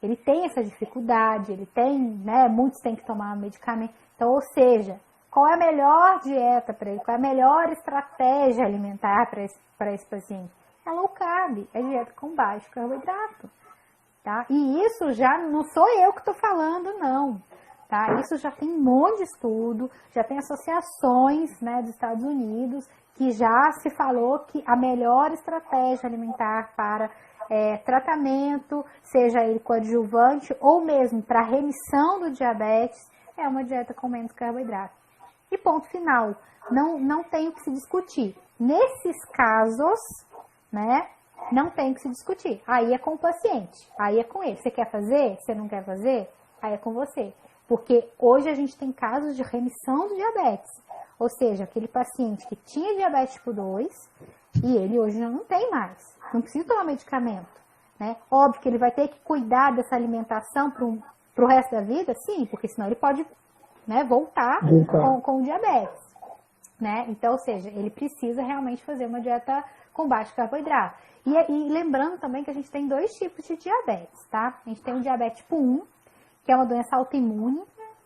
[SPEAKER 2] Ele tem essa dificuldade, ele tem, né, muitos têm que tomar medicamento. Então, ou seja, qual é a melhor dieta para ele? Qual é a melhor estratégia alimentar para esse paciente? É low carb, é dieta com baixo carboidrato. Tá? E isso já não sou eu que estou falando, não. Tá? Isso já tem um monte de estudo, já tem associações, né, dos Estados Unidos, que já se falou que a melhor estratégia alimentar para tratamento, seja ele coadjuvante ou mesmo para remissão do diabetes, é uma dieta com menos carboidrato. E ponto final, não tem o que se discutir. Nesses casos, né, não tem o que se discutir. Aí é com o paciente, aí é com ele. Você quer fazer? Você não quer fazer? Aí é com você. Porque hoje a gente tem casos de remissão do diabetes. Ou seja, aquele paciente que tinha diabetes tipo 2 e ele hoje já não tem mais. Não precisa tomar medicamento. Né? Óbvio que ele vai ter que cuidar dessa alimentação para o resto da vida, sim, porque senão ele pode, né, voltar com o diabetes. Né? Então, ou seja, ele precisa realmente fazer uma dieta com baixo carboidrato. E lembrando também que a gente tem dois tipos de diabetes, tá? A gente tem o diabetes tipo 1, que é uma doença autoimune,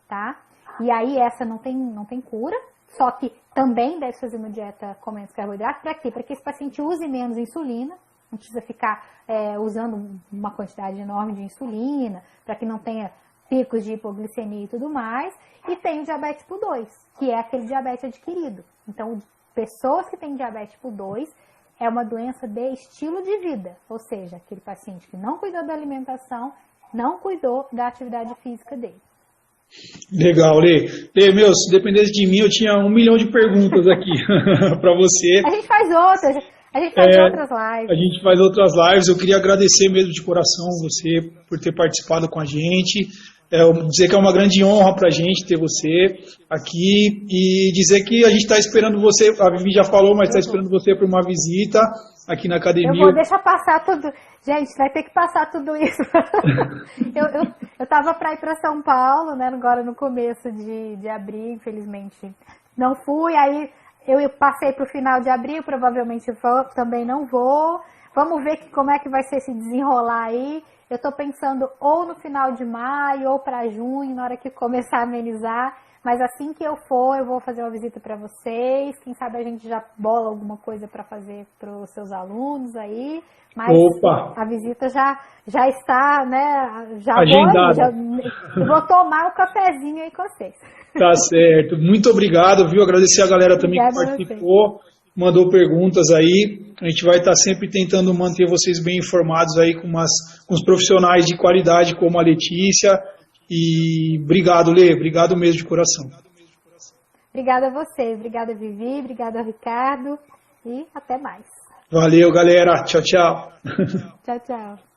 [SPEAKER 2] tá? E aí essa não tem cura, só que também deve fazer uma dieta com menos carboidrato. Para quê? Para que esse paciente use menos insulina, não precisa ficar usando uma quantidade enorme de insulina, para que não tenha picos de hipoglicemia e tudo mais. E tem o diabetes tipo 2, que é aquele diabetes adquirido. Então, pessoas que têm diabetes tipo 2 é uma doença de estilo de vida, ou seja, aquele paciente que não cuidou da alimentação, não cuidou da atividade física dele.
[SPEAKER 1] Legal, Lê. Lê, se dependesse de mim, eu tinha 1 milhão de perguntas aqui para você.
[SPEAKER 2] A gente faz outras. A gente faz outras lives.
[SPEAKER 1] A gente faz outras lives. Eu queria agradecer mesmo de coração você por ter participado com a gente. Dizer que é uma grande honra para a gente ter você aqui e dizer que a gente está esperando você, a Vivi já falou, mas está esperando você para uma visita aqui na academia.
[SPEAKER 2] Eu vou deixar passar tudo. Gente, vai ter que passar tudo isso. eu estava para ir para São Paulo, né, agora no começo de abril, infelizmente não fui, aí eu passei para o final de abril, provavelmente também não vou. Vamos ver como é que vai ser esse desenrolar aí. Eu estou pensando ou no final de maio ou para junho, na hora que começar a amenizar. Mas assim que eu for, eu vou fazer uma visita para vocês. Quem sabe a gente já bola alguma coisa para fazer para os seus alunos aí. Mas a visita já está, né? Já
[SPEAKER 1] agendada.
[SPEAKER 2] Eu vou tomar o cafezinho aí com vocês.
[SPEAKER 1] Tá certo. Muito obrigado, viu? Agradecer a galera também que participou, mandou perguntas aí. A gente vai estar sempre tentando manter vocês bem informados aí com os profissionais de qualidade como a Letícia. E obrigado, Lê. Obrigado mesmo de coração.
[SPEAKER 2] Obrigada a você. Obrigada, Vivi. Obrigada, Ricardo. E até mais.
[SPEAKER 1] Valeu, galera. Tchau, tchau.
[SPEAKER 2] Tchau, tchau.